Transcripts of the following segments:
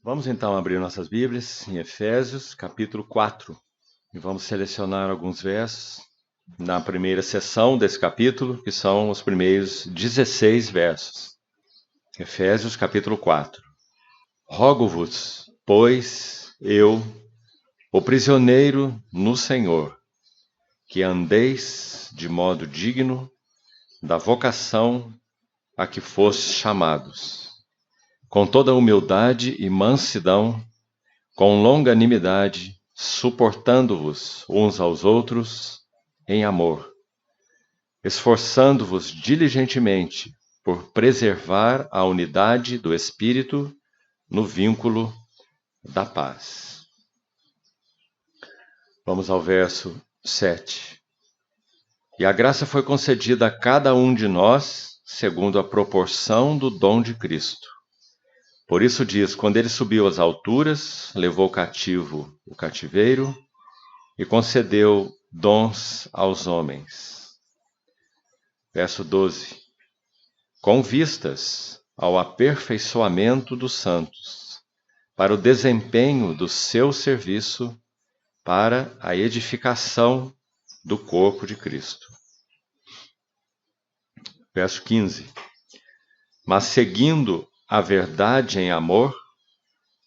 Vamos então abrir nossas Bíblias em Efésios, capítulo 4, e vamos selecionar alguns versos na primeira seção desse capítulo, que são os primeiros 16 versos. Efésios, capítulo 4. Rogo-vos, pois, eu, o prisioneiro no Senhor, que andeis de modo digno da vocação a que fostes chamados, com toda humildade e mansidão, com longanimidade, suportando-vos uns aos outros em amor, esforçando-vos diligentemente por preservar a unidade do Espírito no vínculo da paz. Vamos ao verso 7. E a graça foi concedida a cada um de nós, segundo a proporção do dom de Cristo. Por isso diz, quando ele subiu às alturas, levou cativo o cativeiro e concedeu dons aos homens. Verso 12. Com vistas ao aperfeiçoamento dos santos, para o desempenho do seu serviço, para a edificação do corpo de Cristo. Verso 15. Mas seguindo a verdade em amor,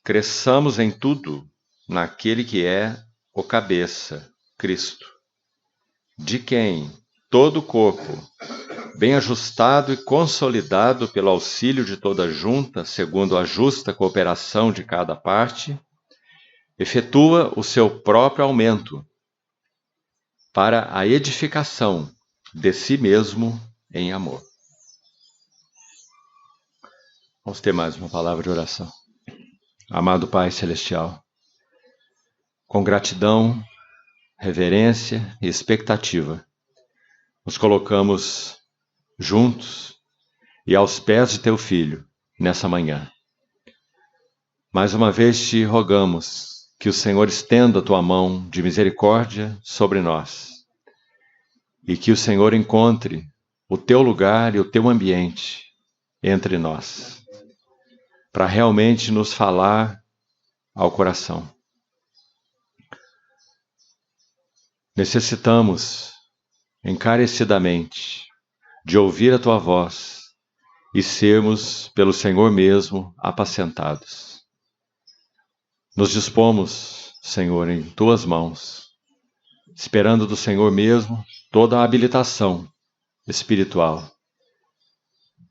cresçamos em tudo naquele que é o cabeça, Cristo, de quem todo o corpo, bem ajustado e consolidado pelo auxílio de toda junta, segundo a justa cooperação de cada parte, efetua o seu próprio aumento para a edificação de si mesmo em amor. Vamos ter mais uma palavra de oração. Amado Pai Celestial, com gratidão, reverência e expectativa, nos colocamos juntos e aos pés de Teu Filho nessa manhã. Mais uma vez te rogamos que o Senhor estenda a Tua mão de misericórdia sobre nós e que o Senhor encontre o Teu lugar e o Teu ambiente entre nós, para realmente nos falar ao coração. Necessitamos encarecidamente de ouvir a Tua voz e sermos pelo Senhor mesmo apacentados. Nos dispomos, Senhor, em Tuas mãos, esperando do Senhor mesmo toda a habilitação espiritual,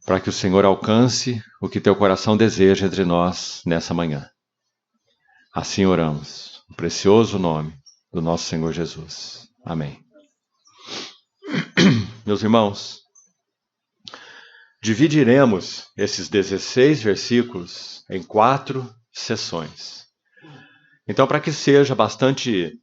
para que o Senhor alcance o que Teu coração deseja entre nós nessa manhã. Assim oramos, no precioso nome do nosso Senhor Jesus. Amém. Meus irmãos, dividiremos esses 16 versículos em 4 sessões. Então, para que seja bastante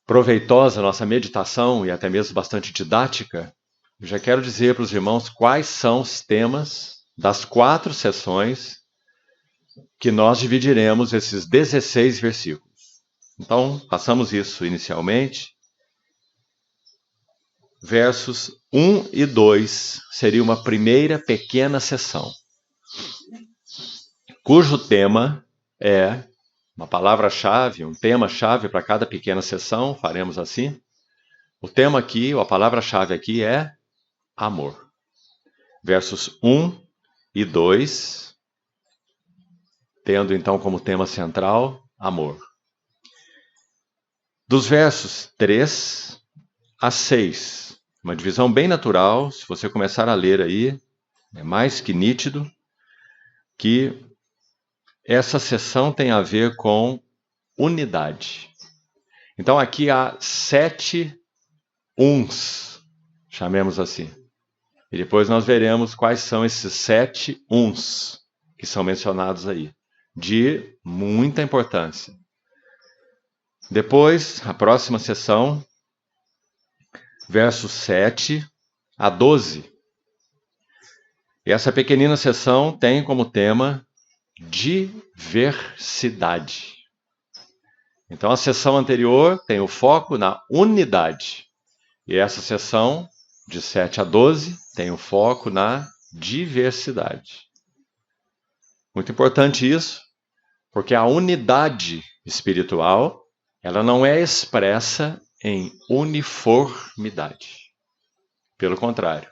proveitosa a nossa meditação e até mesmo bastante didática, eu já quero dizer para os irmãos quais são os temas das 4 sessões que nós dividiremos esses 16 versículos. Então, passamos isso inicialmente. Versos 1 e 2 seria uma primeira pequena sessão, cujo tema é uma palavra-chave, um tema-chave para cada pequena sessão, faremos assim. O tema aqui, ou a palavra-chave aqui é amor. Versos 1 e 2, tendo então como tema central, amor. Dos versos 3 a 6, uma divisão bem natural, se você começar a ler aí, é mais que nítido, que essa sessão tem a ver com unidade. Então aqui há 7 uns, chamemos assim. E depois nós veremos quais são esses 7 uns que são mencionados aí, de muita importância. Depois, a próxima sessão, versos 7 a 12. E essa pequenina sessão tem como tema diversidade. Então a sessão anterior tem o foco na unidade. E essa sessão, de 7 a 12, tem o foco na diversidade. Muito importante isso, Porque a unidade espiritual, ela não é expressa em uniformidade. Pelo contrário,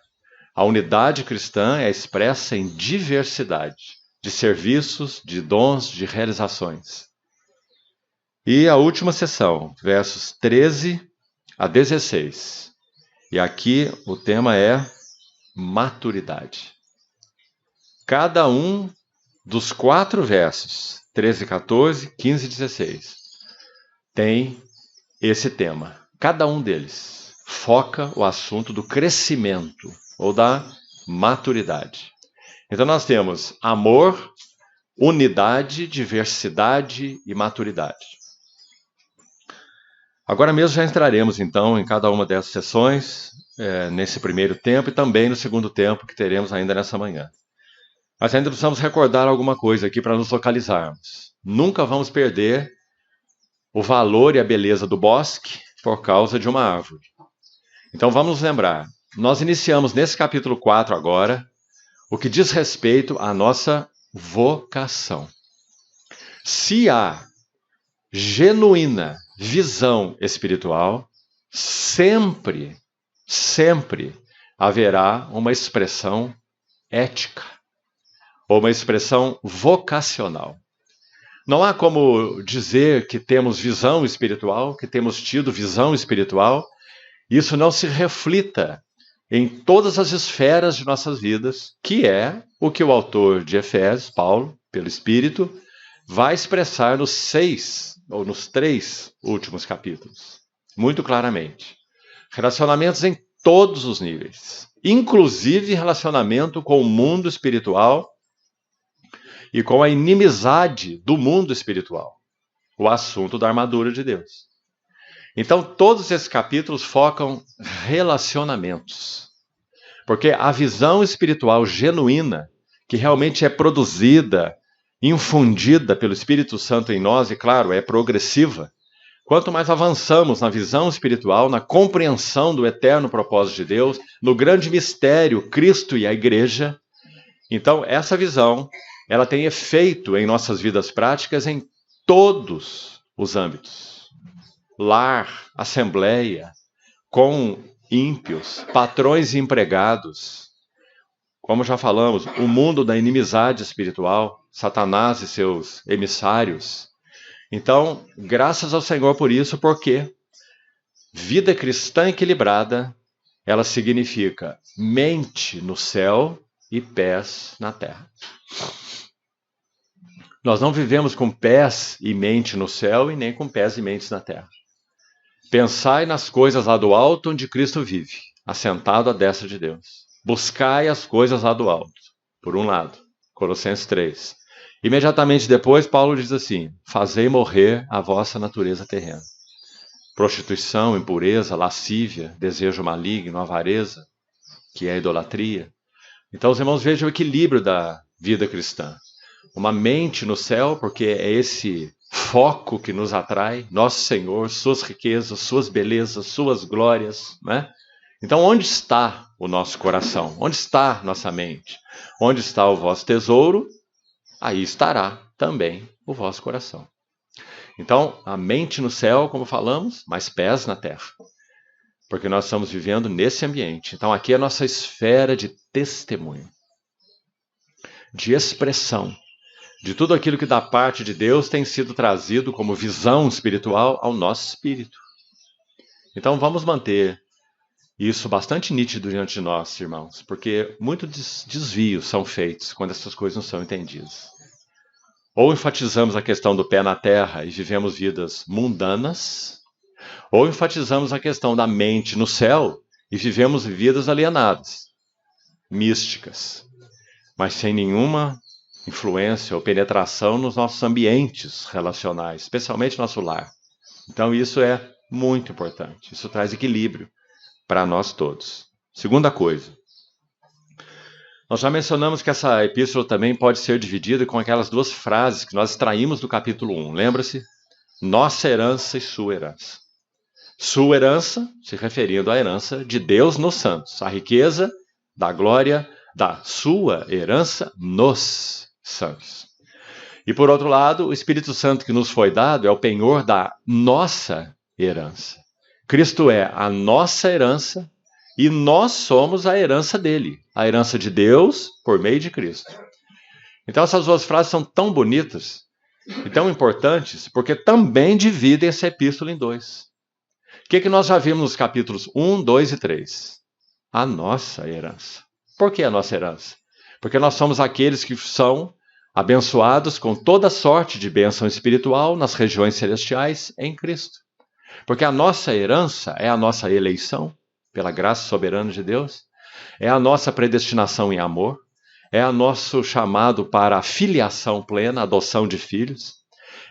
a unidade cristã é expressa em diversidade de serviços, de dons, de realizações. E a última sessão, versos 13 a 16. E aqui o tema é maturidade. Cada um dos 4 versos, 13, 14, 15 e 16, tem esse tema. Cada um deles foca o assunto do crescimento ou da maturidade. Então nós temos amor, unidade, diversidade e maturidade. Agora mesmo já entraremos então em cada uma dessas sessões, nesse primeiro tempo e também no segundo tempo que teremos ainda nessa manhã. Mas ainda precisamos recordar alguma coisa aqui para nos localizarmos. Nunca vamos perder o valor e a beleza do bosque por causa de uma árvore. Então vamos nos lembrar, nós iniciamos nesse capítulo 4 agora, o que diz respeito à nossa vocação. Se há genuína visão espiritual, sempre haverá uma expressão ética, ou uma expressão vocacional. Não há como dizer que temos visão espiritual, que temos tido visão espiritual, isso não se reflita em todas as esferas de nossas vidas, que é o que o autor de Efésios, Paulo, pelo Espírito, vai expressar nos 6 ou nos 3 últimos capítulos, muito claramente. Relacionamentos em todos os níveis, inclusive relacionamento com o mundo espiritual e com a inimizade do mundo espiritual, o assunto da armadura de Deus. Então, todos esses capítulos focam relacionamentos, porque a visão espiritual genuína, que realmente é produzida, infundida pelo Espírito Santo em nós, e claro, é progressiva, quanto mais avançamos na visão espiritual, na compreensão do eterno propósito de Deus, no grande mistério, Cristo e a Igreja, então essa visão, ela tem efeito em nossas vidas práticas em todos os âmbitos. Lar, assembleia, com ímpios, patrões e empregados. Como já falamos, o mundo da inimizade espiritual, Satanás e seus emissários. Então, graças ao Senhor por isso, porque vida cristã equilibrada, ela significa mente no céu e pés na terra. Nós não vivemos com pés e mente no céu e nem com pés e mentes na terra. Pensai nas coisas lá do alto onde Cristo vive, assentado à destra de Deus. Buscai as coisas lá do alto, por um lado, Colossenses 3. Imediatamente depois, Paulo diz assim, fazei morrer a vossa natureza terrena. Prostituição, impureza, lascívia, desejo maligno, avareza, que é a idolatria. Então os irmãos vejam o equilíbrio da vida cristã. Uma mente no céu, porque é esse foco que nos atrai, nosso Senhor, suas riquezas, suas belezas, suas glórias, né? Então, onde está o nosso coração? Onde está nossa mente? Onde está o vosso tesouro? Aí estará também o vosso coração. Então, a mente no céu, como falamos, mas pés na terra. Porque nós estamos vivendo nesse ambiente. Então, aqui é a nossa esfera de testemunho, de expressão, de tudo aquilo que da parte de Deus tem sido trazido como visão espiritual ao nosso espírito. Então vamos manter isso bastante nítido diante de nós, irmãos, porque muitos desvios são feitos quando essas coisas não são entendidas. Ou enfatizamos a questão do pé na terra e vivemos vidas mundanas, ou enfatizamos a questão da mente no céu e vivemos vidas alienadas, místicas, mas sem nenhuma influência ou penetração nos nossos ambientes relacionais, especialmente nosso lar. Então isso é muito importante, isso traz equilíbrio para nós todos. Segunda coisa, nós já mencionamos que essa epístola também pode ser dividida com aquelas 2 frases que nós extraímos do capítulo 1, lembra-se? Nossa herança e sua herança. Sua herança, se referindo à herança de Deus nos santos, a riqueza da glória da sua herança nos santos. E por outro lado, o Espírito Santo que nos foi dado é o penhor da nossa herança. Cristo é a nossa herança e nós somos a herança dele, a herança de Deus por meio de Cristo. Então essas duas frases são tão bonitas e tão importantes porque também dividem essa epístola em dois. O que nós já vimos nos capítulos 1, 2 e 3? A nossa herança. Por que a nossa herança? Porque nós somos aqueles que são abençoados com toda sorte de bênção espiritual nas regiões celestiais em Cristo. Porque a nossa herança é a nossa eleição, pela graça soberana de Deus, é a nossa predestinação em amor, é o nosso chamado para a filiação plena, a adoção de filhos,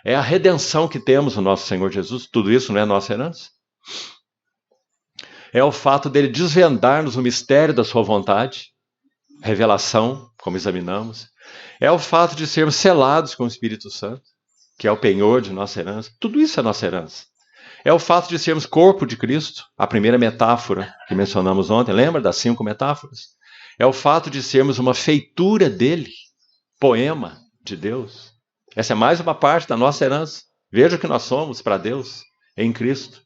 é a redenção que temos no nosso Senhor Jesus. Tudo isso não é nossa herança? É o fato dele desvendar-nos o mistério da sua vontade, revelação, como examinamos. É o fato de sermos selados com o Espírito Santo, que é o penhor de nossa herança. Tudo isso é nossa herança. É o fato de sermos corpo de Cristo, a primeira metáfora que mencionamos ontem, lembra das 5 metáforas? É o fato de sermos uma feitura dele, poema de Deus. Essa é mais uma parte da nossa herança. Veja o que nós somos para Deus em Cristo.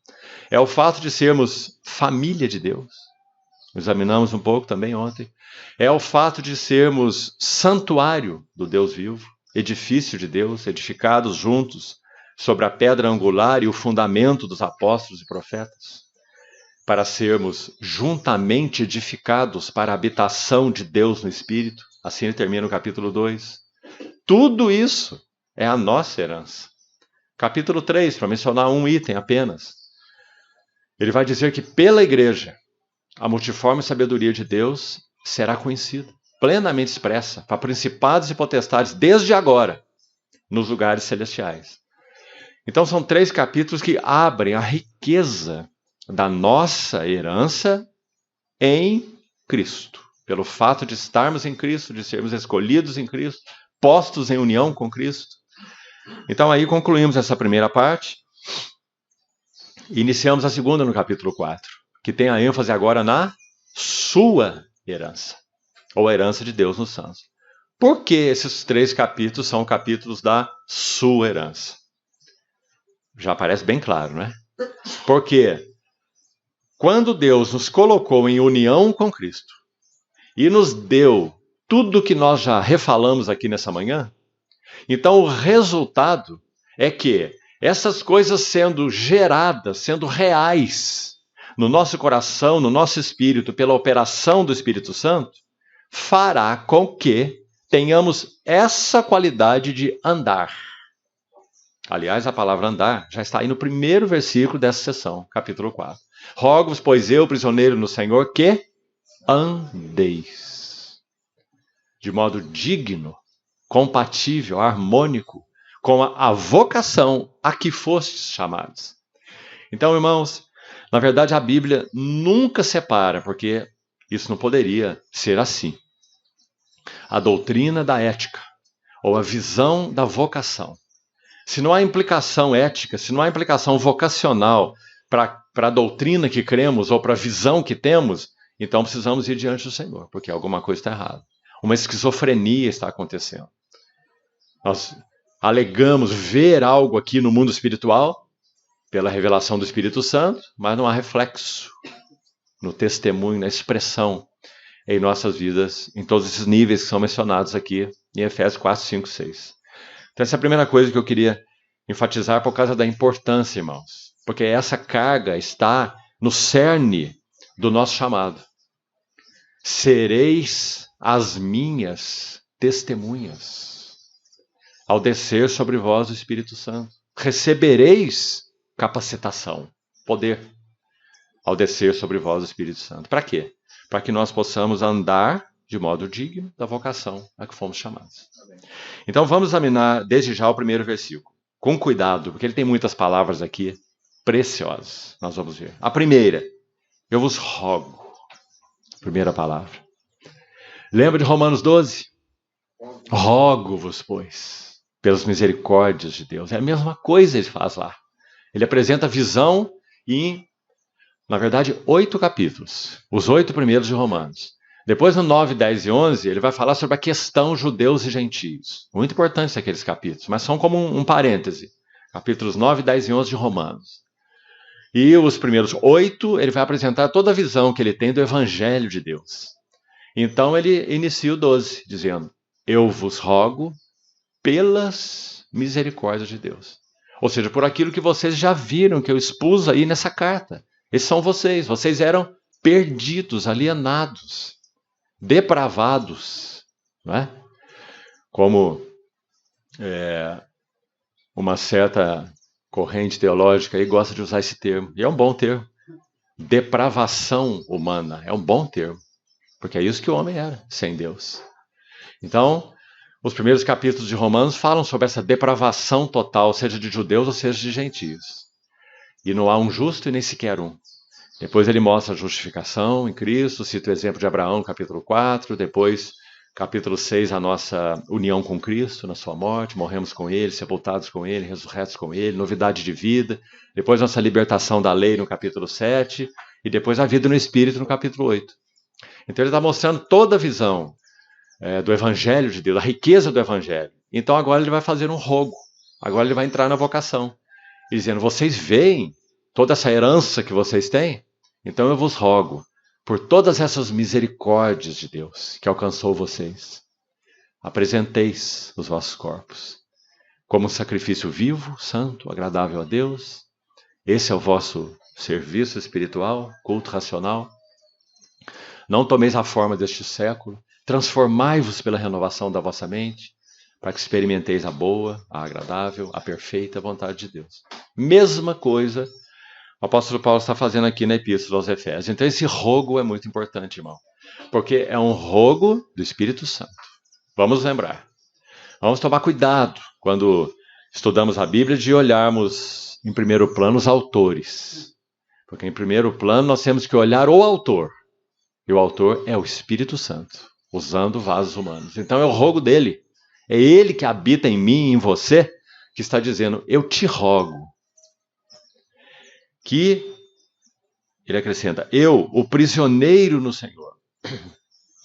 É o fato de sermos família de Deus. Examinamos um pouco também ontem. É o fato de sermos santuário do Deus vivo, edifício de Deus, edificados juntos sobre a pedra angular e o fundamento dos apóstolos e profetas, para sermos juntamente edificados para a habitação de Deus no Espírito. Assim ele termina o capítulo 2. Tudo isso é a nossa herança. Capítulo 3, para mencionar um item apenas. Ele vai dizer que pela igreja, a multiforme sabedoria de Deus será conhecida, plenamente expressa, para principados e potestades, desde agora, nos lugares celestiais. Então são 3 capítulos que abrem a riqueza da nossa herança em Cristo. Pelo fato de estarmos em Cristo, de sermos escolhidos em Cristo, postos em união com Cristo. Então aí concluímos essa primeira parte. Iniciamos a segunda no capítulo 4, que tem a ênfase agora na sua herança, ou a herança de Deus nos santos. Por que esses 3 capítulos são capítulos da sua herança? Já parece bem claro, né? Porque quando Deus nos colocou em união com Cristo e nos deu tudo que nós já refalamos aqui nessa manhã, então o resultado é que essas coisas sendo geradas, sendo reais no nosso coração, no nosso espírito, pela operação do Espírito Santo, fará com que tenhamos essa qualidade de andar. Aliás, a palavra andar já está aí no primeiro versículo dessa sessão, capítulo 4. Rogo-vos, pois eu, prisioneiro no Senhor, que andeis de modo digno, compatível, harmônico, com a vocação a que fostes chamados. Então, irmãos, na verdade a Bíblia nunca separa, porque isso não poderia ser assim. A doutrina da ética, ou a visão da vocação. Se não há implicação ética, se não há implicação vocacional para a doutrina que cremos ou para a visão que temos, então precisamos ir diante do Senhor, porque alguma coisa está errada. Uma esquizofrenia está acontecendo. Nós alegamos ver algo aqui no mundo espiritual, pela revelação do Espírito Santo, mas não há reflexo no testemunho, na expressão em nossas vidas, em todos esses níveis que são mencionados aqui em Efésios 4, 5, 6. Então essa é a primeira coisa que eu queria enfatizar por causa da importância, irmãos. Porque essa carga está no cerne do nosso chamado. Sereis as minhas testemunhas ao descer sobre vós o Espírito Santo. Recebereis capacitação, poder, ao descer sobre vós o Espírito Santo. Para quê? Para que nós possamos andar de modo digno da vocação a que fomos chamados. Então vamos examinar desde já o primeiro versículo, com cuidado, porque ele tem muitas palavras aqui preciosas. Nós vamos ver. A primeira, eu vos rogo. Primeira palavra. Lembra de Romanos 12? Rogo-vos, pois, pelas misericórdias de Deus. É a mesma coisa ele faz lá. Ele apresenta a visão em, na verdade, 8 capítulos. Os 8 primeiros de Romanos. Depois, no 9, 10 e 11, ele vai falar sobre a questão judeus e gentios. Muito importantes aqueles capítulos, mas são como um parêntese. Capítulos 9, 10 e 11 de Romanos. E os primeiros 8, ele vai apresentar toda a visão que ele tem do Evangelho de Deus. Então, ele inicia o 12, dizendo: eu vos rogo pelas misericórdias de Deus. Ou seja, por aquilo que vocês já viram, que eu expus aí nessa carta. Esses são vocês. Vocês eram perdidos, alienados, depravados, não é? Como uma certa corrente teológica aí gosta de usar esse termo, e é um bom termo. Depravação humana é um bom termo, porque é isso que o homem era, sem Deus. Então, os primeiros capítulos de Romanos falam sobre essa depravação total, seja de judeus ou seja de gentios. E não há um justo e nem sequer um. Depois ele mostra a justificação em Cristo, cita o exemplo de Abraão, capítulo 4, depois, capítulo 6, a nossa união com Cristo na sua morte, morremos com ele, sepultados com ele, ressurretos com ele, novidade de vida, depois nossa libertação da lei no capítulo 7, e depois a vida no Espírito no capítulo 8. Então ele está mostrando toda a visão do Evangelho de Deus, a riqueza do Evangelho. Então agora ele vai fazer um rogo, agora ele vai entrar na vocação, dizendo: vocês veem toda essa herança que vocês têm? Então eu vos rogo, por todas essas misericórdias de Deus que alcançou vocês, apresenteis os vossos corpos como um sacrifício vivo, santo, agradável a Deus. Esse é o vosso serviço espiritual, culto racional. Não tomeis a forma deste século, transformai-vos pela renovação da vossa mente, para que experimenteis a boa, a agradável, a perfeita vontade de Deus. Mesma coisa o apóstolo Paulo está fazendo aqui na Epístola aos Efésios. Então esse rogo é muito importante, irmão, porque é um rogo do Espírito Santo. Vamos lembrar. Vamos tomar cuidado quando estudamos a Bíblia de olharmos em primeiro plano os autores. Porque em primeiro plano nós temos que olhar o autor. E o autor é o Espírito Santo, usando vasos humanos. Então é o rogo dele. É ele que habita em mim e em você, que está dizendo: eu te rogo. Que ele acrescenta: eu, o prisioneiro no Senhor,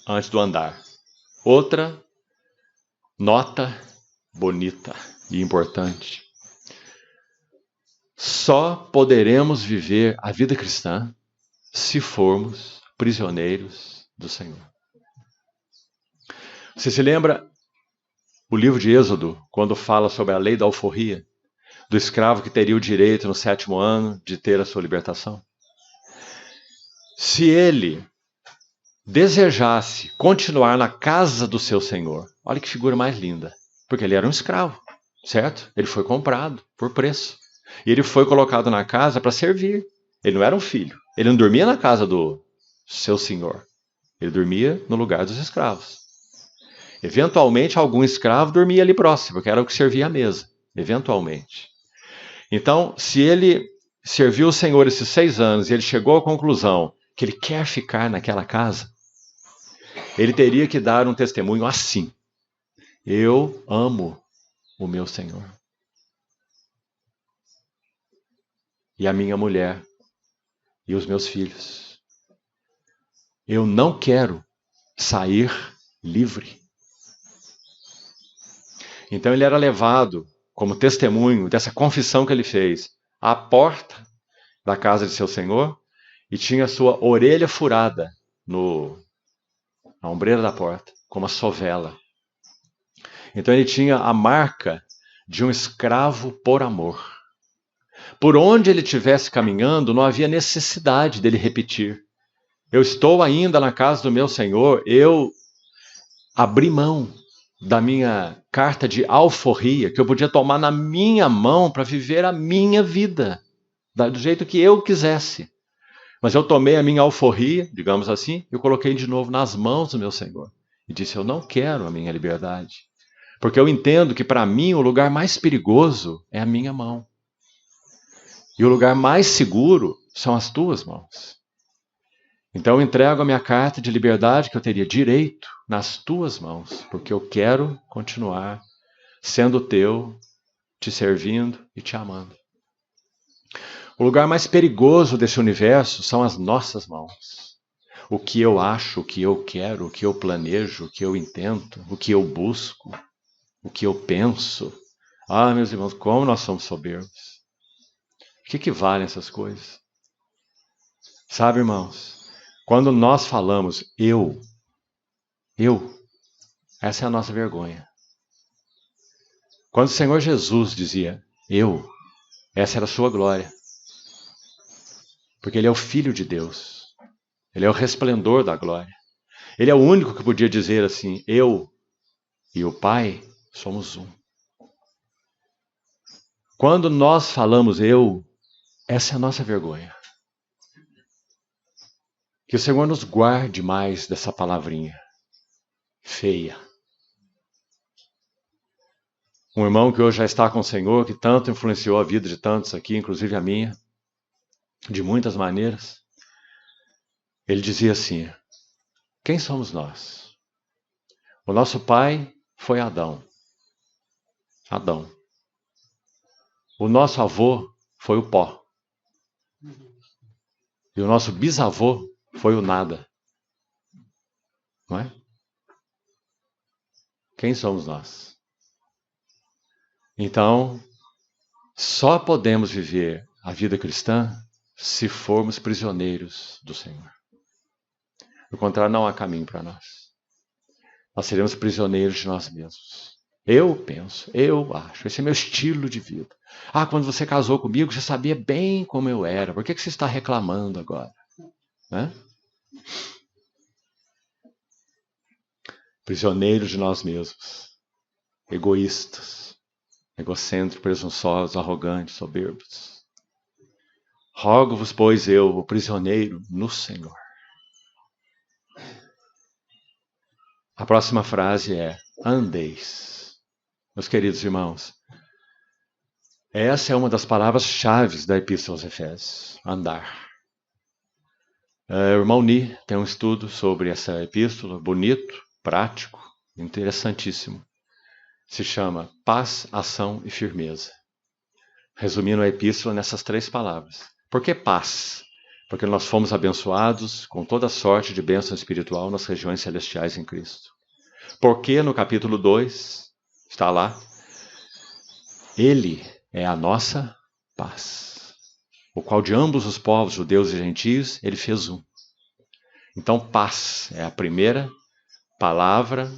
antes do andar. Outra nota bonita e importante. Só poderemos viver a vida cristã se formos prisioneiros do Senhor. Você se lembra o livro de Êxodo, quando fala sobre a lei da alforria? Do escravo que teria o direito no 7º ano de ter a sua libertação? Se ele desejasse continuar na casa do seu senhor, olha que figura mais linda, porque ele era um escravo, certo? Ele foi comprado por preço. E ele foi colocado na casa para servir. Ele não era um filho. Ele não dormia na casa do seu senhor. Ele dormia no lugar dos escravos. Eventualmente, algum escravo dormia ali próximo, porque era o que servia à mesa. Eventualmente. Então, se ele serviu o Senhor esses 6 anos e ele chegou à conclusão que ele quer ficar naquela casa, ele teria que dar um testemunho assim: eu amo o meu Senhor. E a minha mulher e os meus filhos. Eu não quero sair livre. Então ele era levado como testemunho dessa confissão que ele fez à porta da casa de seu senhor e tinha sua orelha furada na ombreira da porta, como uma sovela. Então ele tinha a marca de um escravo por amor. Por onde ele estivesse caminhando, não havia necessidade dele repetir: eu estou ainda na casa do meu senhor, eu abri mão da minha carta de alforria, que eu podia tomar na minha mão para viver a minha vida, do jeito que eu quisesse. Mas eu tomei a minha alforria, digamos assim, e coloquei de novo nas mãos do meu Senhor. E disse: eu não quero a minha liberdade, porque eu entendo que para mim o lugar mais perigoso é a minha mão. E o lugar mais seguro são as tuas mãos. Então eu entrego a minha carta de liberdade que eu teria direito nas tuas mãos, porque eu quero continuar sendo teu, te servindo e te amando. O lugar mais perigoso desse universo são as nossas mãos. o que eu acho, o que eu quero, o que eu planejo, o que eu intento, o que eu busco, o que eu penso. Ah, meus irmãos, como nós somos soberbos. O que valem essas coisas? Sabe, irmãos, quando nós falamos eu, essa é a nossa vergonha. Quando o Senhor Jesus dizia eu, essa era a sua glória. Porque Ele é o Filho de Deus. Ele é o resplendor da glória. Ele é o único que podia dizer assim, eu e o Pai somos um. Quando nós falamos eu, essa é a nossa vergonha. Que o Senhor nos guarde mais dessa palavrinha feia. Um irmão que hoje já está com o Senhor, que tanto influenciou a vida de tantos aqui, inclusive a minha, de muitas maneiras, ele dizia assim, quem somos nós? O nosso pai foi Adão. Adão. O nosso avô foi o pó. E o nosso bisavô foi o nada. Não é? Quem somos nós? Então, só podemos viver a vida cristã se formos prisioneiros do Senhor. Do contrário, não há caminho para nós. Nós seremos prisioneiros de nós mesmos. Eu penso, eu acho, esse é meu estilo de vida. Ah, quando você casou comigo, você sabia bem como eu era. Por que você está reclamando agora? Né? Prisioneiros de nós mesmos. Egoístas. Egocêntricos, presunçosos, arrogantes, soberbos. Rogo-vos, pois eu, o prisioneiro, no Senhor. A próxima frase é, andeis. Meus queridos irmãos, essa é uma das palavras-chave da Epístola aos Efésios, andar. O irmão Ni tem um estudo sobre essa epístola, bonito, prático, interessantíssimo. Se chama Paz, Ação e Firmeza. Resumindo a epístola nessas 3 palavras. Por que paz? Porque nós fomos abençoados com toda sorte de bênção espiritual nas regiões celestiais em Cristo. Porque no capítulo 2, está lá, Ele é a nossa paz, o qual de ambos os povos, judeus e gentios, Ele fez um. Então, paz é a primeira palavra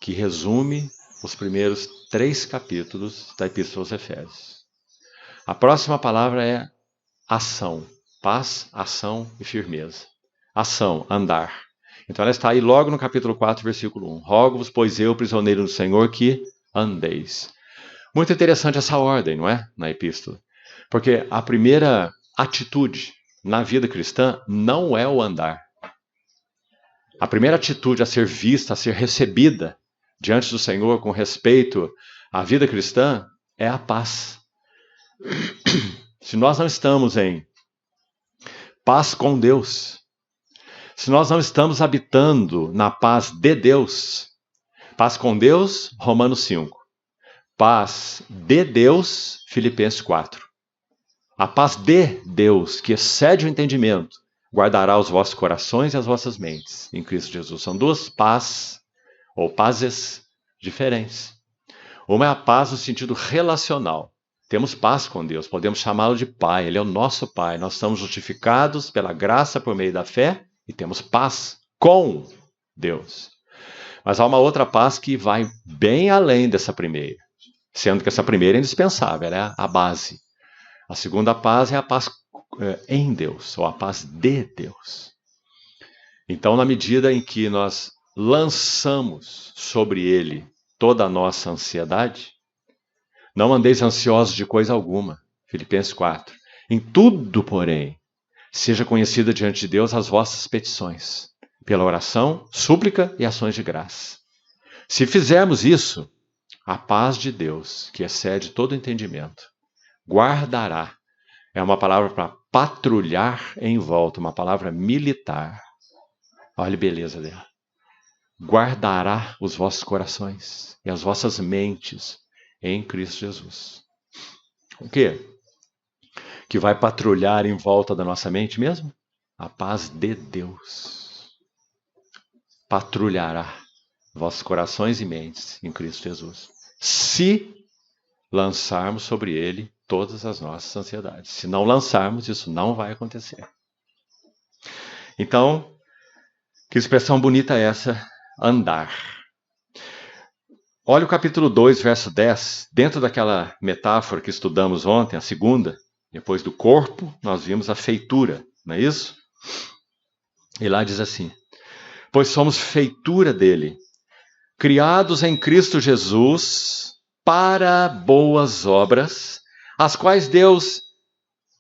que resume os primeiros 3 capítulos da Epístola aos Efésios. A próxima palavra é ação. Paz, ação e firmeza. Ação, andar. Então ela está aí logo no capítulo 4, versículo 1. Rogo-vos, pois eu, prisioneiro do Senhor, que andeis. Muito interessante essa ordem, não é? Na epístola. Porque a primeira atitude na vida cristã não é o andar. A primeira atitude a ser vista, a ser recebida diante do Senhor com respeito à vida cristã é a paz. Se nós não estamos em paz com Deus, se nós não estamos habitando na paz de Deus, paz com Deus, Romanos 5. Paz de Deus, Filipenses 4. A paz de Deus, que excede o entendimento, guardará os vossos corações e as vossas mentes em Cristo Jesus. São 2 paz, ou pazes, diferentes. Uma é a paz no sentido relacional. Temos paz com Deus, podemos chamá-lo de Pai, Ele é o nosso Pai. Nós estamos justificados pela graça por meio da fé e temos paz com Deus. Mas há uma outra paz que vai bem além dessa primeira, sendo que essa primeira é indispensável, ela é a base. A segunda paz é a paz em Deus, ou a paz de Deus. Então, na medida em que nós lançamos sobre Ele toda a nossa ansiedade, não andeis ansiosos de coisa alguma, Filipenses 4. Em tudo, porém, seja conhecida diante de Deus as vossas petições, pela oração, súplica e ações de graça. Se fizermos isso, a paz de Deus, que excede todo entendimento, guardará. É uma palavra para patrulhar em volta, uma palavra militar. Olha a beleza dela. Guardará os vossos corações e as vossas mentes em Cristo Jesus. O quê? Que vai patrulhar em volta da nossa mente mesmo? A paz de Deus. patrulhará vossos corações e mentes em Cristo Jesus, se lançarmos sobre ele todas as nossas ansiedades. Se não lançarmos, isso não vai acontecer. Então, que expressão bonita é essa? Andar. Olha o capítulo 2, verso 10. Dentro daquela metáfora que estudamos ontem, a segunda, depois do corpo, nós vimos a feitura, não é isso? E lá diz assim: pois somos feitura dele, criados em Cristo Jesus para boas obras, as quais Deus,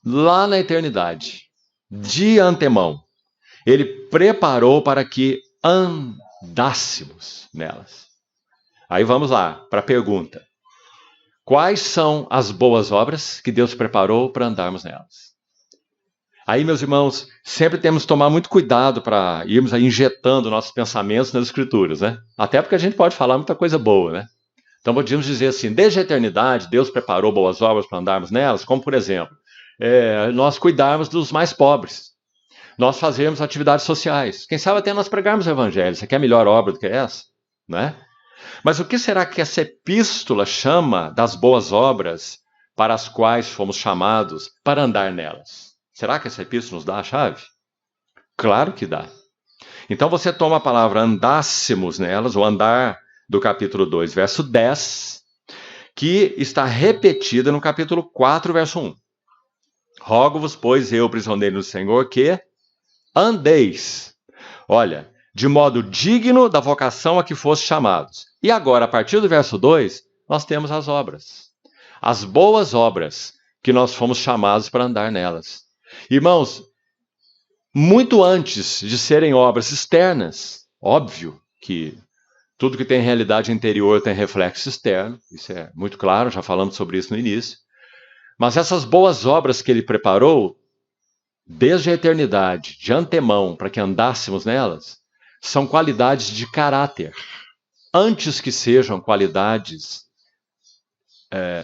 lá na eternidade, de antemão, ele preparou para que andássemos nelas. Aí vamos lá para a pergunta. Quais são as boas obras que Deus preparou para andarmos nelas? Aí, meus irmãos, sempre temos que tomar muito cuidado para irmos aí injetando nossos pensamentos nas Escrituras, né? Até porque a gente pode falar muita coisa boa, né? Então, podíamos dizer assim, desde a eternidade, Deus preparou boas obras para andarmos nelas, como, por exemplo, nós cuidarmos dos mais pobres, nós fazermos atividades sociais, quem sabe até nós pregarmos o evangelho. Você quer melhor obra do que essa? Né? Mas o que será que essa epístola chama das boas obras para as quais fomos chamados para andar nelas? Será que essa epístola nos dá a chave? Claro que dá. Então você toma a palavra andássemos nelas, o andar do capítulo 2, verso 10, que está repetida no capítulo 4, verso 1. Rogo-vos, pois, eu, prisioneiro do Senhor, que andeis, olha, de modo digno da vocação a que foste chamados. E agora, a partir do verso 2, nós temos as obras. As boas obras que nós fomos chamados para andar nelas. Irmãos, muito antes de serem obras externas, óbvio que tudo que tem realidade interior tem reflexo externo, isso é muito claro, já falamos sobre isso no início. Mas essas boas obras que ele preparou, desde a eternidade, de antemão, para que andássemos nelas, são qualidades de caráter, antes que sejam qualidades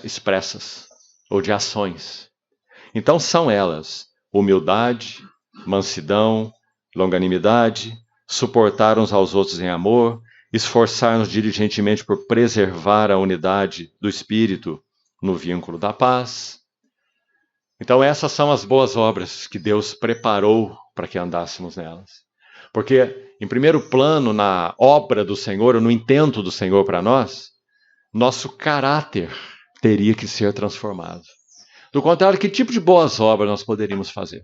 expressas ou de ações. Então são elas: humildade, mansidão, longanimidade, suportar uns aos outros em amor, esforçar-nos diligentemente por preservar a unidade do Espírito no vínculo da paz. Então essas são as boas obras que Deus preparou para que andássemos nelas. Porque, em primeiro plano, na obra do Senhor, ou no intento do Senhor para nós, nosso caráter teria que ser transformado. Do contrário, que tipo de boas obras nós poderíamos fazer?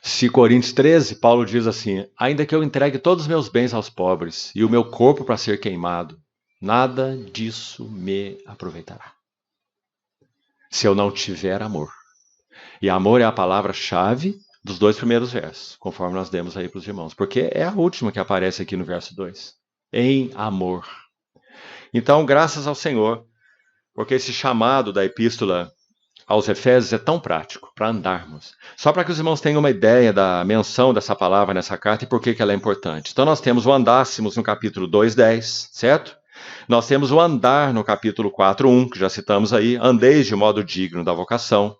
Se Coríntios 13, Paulo diz assim: ainda que eu entregue todos os meus bens aos pobres e o meu corpo para ser queimado, nada disso me aproveitará, se eu não tiver amor. E amor é a palavra-chave dos 2 primeiros versos, conforme nós demos aí para os irmãos, porque é a última que aparece aqui no verso 2. Em amor. Então, graças ao Senhor, porque esse chamado da epístola aos Efésios é tão prático, para andarmos. Só para que os irmãos tenham uma ideia da menção dessa palavra nessa carta e por que ela é importante. Então nós temos o andássemos no capítulo 2:10, certo? Nós temos o andar no capítulo 4:1, que já citamos aí, andeis de modo digno da vocação.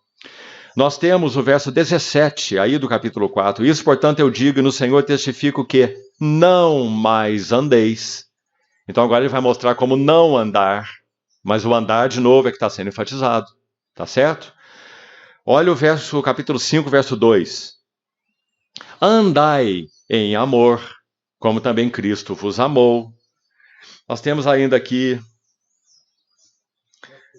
Nós temos o verso 17 aí do capítulo 4, isso, portanto, eu digo e no Senhor testifico que não mais andeis. Então agora ele vai mostrar como não andar, mas o andar de novo é que está sendo enfatizado. Tá certo? Olha o capítulo 5, verso 2. Andai em amor, como também Cristo vos amou. Nós temos ainda aqui,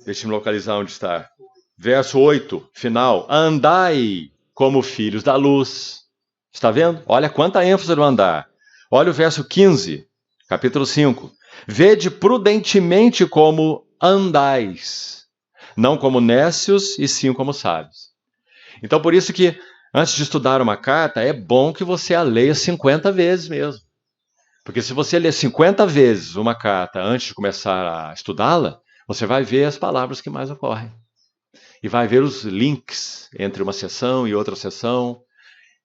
deixa eu me localizar onde está. Verso 8, final. Andai como filhos da luz. Está vendo? Olha quanta ênfase no andar. Olha o verso 15, capítulo 5. Vede prudentemente como andais, não como nécios, e sim como sábios. Então, por isso que, antes de estudar uma carta, é bom que você a leia 50 vezes mesmo. Porque se você ler 50 vezes uma carta antes de começar a estudá-la, você vai ver as palavras que mais ocorrem. E vai ver os links entre uma seção e outra seção,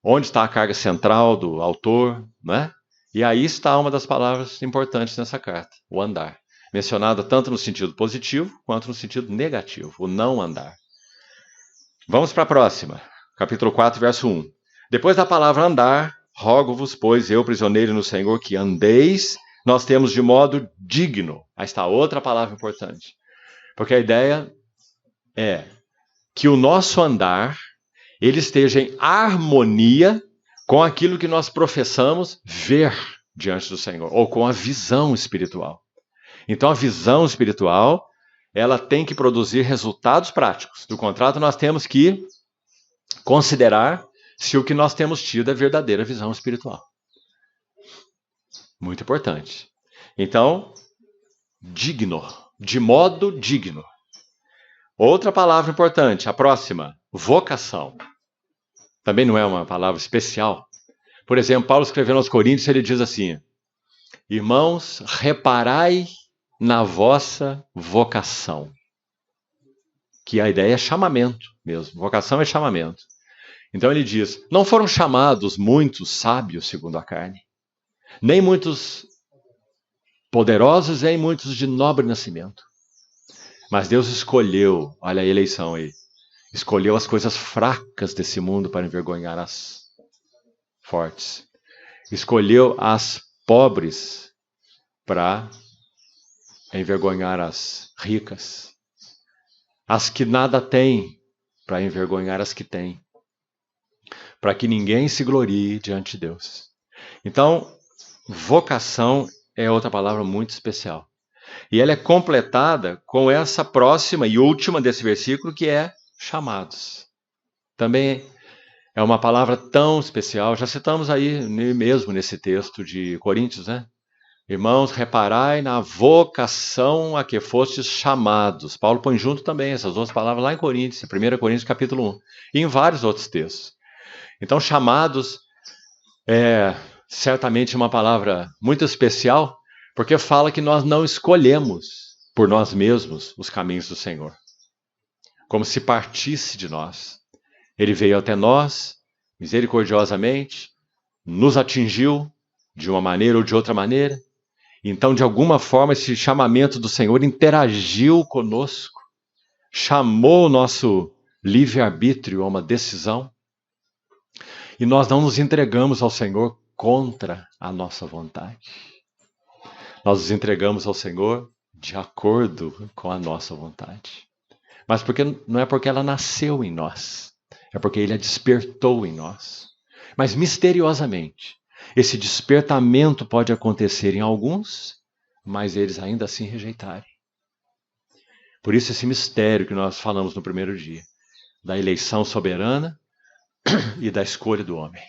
onde está a carga central do autor, né? E aí está uma das palavras importantes nessa carta, o andar. Mencionada tanto no sentido positivo quanto no sentido negativo, o não andar. Vamos para a próxima, capítulo 4, verso 1. Depois da palavra andar, rogo-vos, pois eu, prisioneiro no Senhor, que andeis, nós temos de modo digno. Aí está outra palavra importante. Porque a ideia é que o nosso andar, ele esteja em harmonia com aquilo que nós professamos ver diante do Senhor, ou com a visão espiritual. Então a visão espiritual, ela tem que produzir resultados práticos. Do contrário, nós temos que considerar se o que nós temos tido é verdadeira visão espiritual. Muito importante. Então, digno, de modo digno. Outra palavra importante, a próxima, vocação. Também não é uma palavra especial. Por exemplo, Paulo escrevendo aos Coríntios, ele diz assim: irmãos, reparai na vossa vocação. Que a ideia é chamamento mesmo. Vocação é chamamento. Então ele diz: não foram chamados muitos sábios segundo a carne, nem muitos poderosos, nem muitos de nobre nascimento. Mas Deus escolheu, olha a eleição aí, escolheu as coisas fracas desse mundo para envergonhar as fortes. Escolheu as pobres para envergonhar as ricas. As que nada têm para envergonhar as que têm. Para que ninguém se glorie diante de Deus. Então, vocação é outra palavra muito especial. E ela é completada com essa próxima e última desse versículo, que é chamados. Também é uma palavra tão especial, já citamos aí mesmo nesse texto de Coríntios, né? Irmãos, reparai na vocação a que fostes chamados. Paulo põe junto também essas duas palavras lá em Coríntios, 1 Coríntios capítulo 1, e em vários outros textos. Então, chamados é certamente uma palavra muito especial, porque fala que nós não escolhemos por nós mesmos os caminhos do Senhor. Como se partisse de nós. Ele veio até nós, misericordiosamente, nos atingiu de uma maneira ou de outra maneira. Então, de alguma forma, esse chamamento do Senhor interagiu conosco, chamou o nosso livre-arbítrio a uma decisão, e nós não nos entregamos ao Senhor contra a nossa vontade. Nós nos entregamos ao Senhor de acordo com a nossa vontade. Mas não é porque ela nasceu em nós, é porque Ele a despertou em nós. Mas misteriosamente, esse despertamento pode acontecer em alguns, mas eles ainda assim rejeitarem. Por isso esse mistério que nós falamos no primeiro dia, da eleição soberana e da escolha do homem,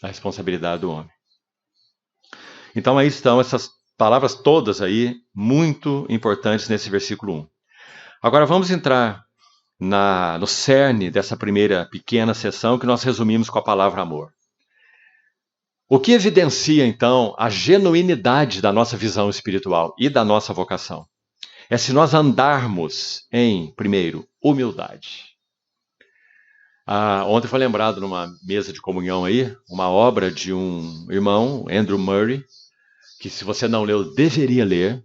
da responsabilidade do homem. Então aí estão essas palavras todas aí, muito importantes nesse versículo 1. Agora vamos entrar no cerne dessa primeira pequena sessão que nós resumimos com a palavra amor. O que evidencia, então, a genuinidade da nossa visão espiritual e da nossa vocação? É se nós andarmos em, primeiro, humildade. Ontem foi lembrado numa mesa de comunhão aí, uma obra de um irmão, Andrew Murray, que se você não leu, deveria ler.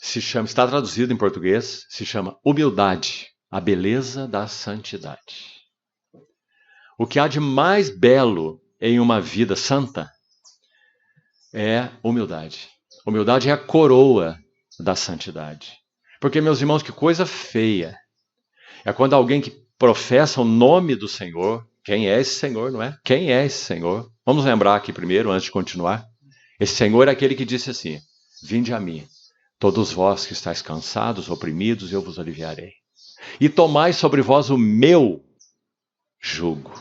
Está traduzido em português, se chama Humildade, a beleza da santidade. O que há de mais belo em uma vida santa é humildade. Humildade é a coroa da santidade. Porque, meus irmãos, que coisa feia é quando alguém que professa o nome do Senhor, quem é esse Senhor, não é? Quem é esse Senhor? Vamos lembrar aqui primeiro, antes de continuar. Esse Senhor é aquele que disse assim: vinde a mim, todos vós que estáis cansados, oprimidos, eu vos aliviarei. E tomai sobre vós o meu jugo.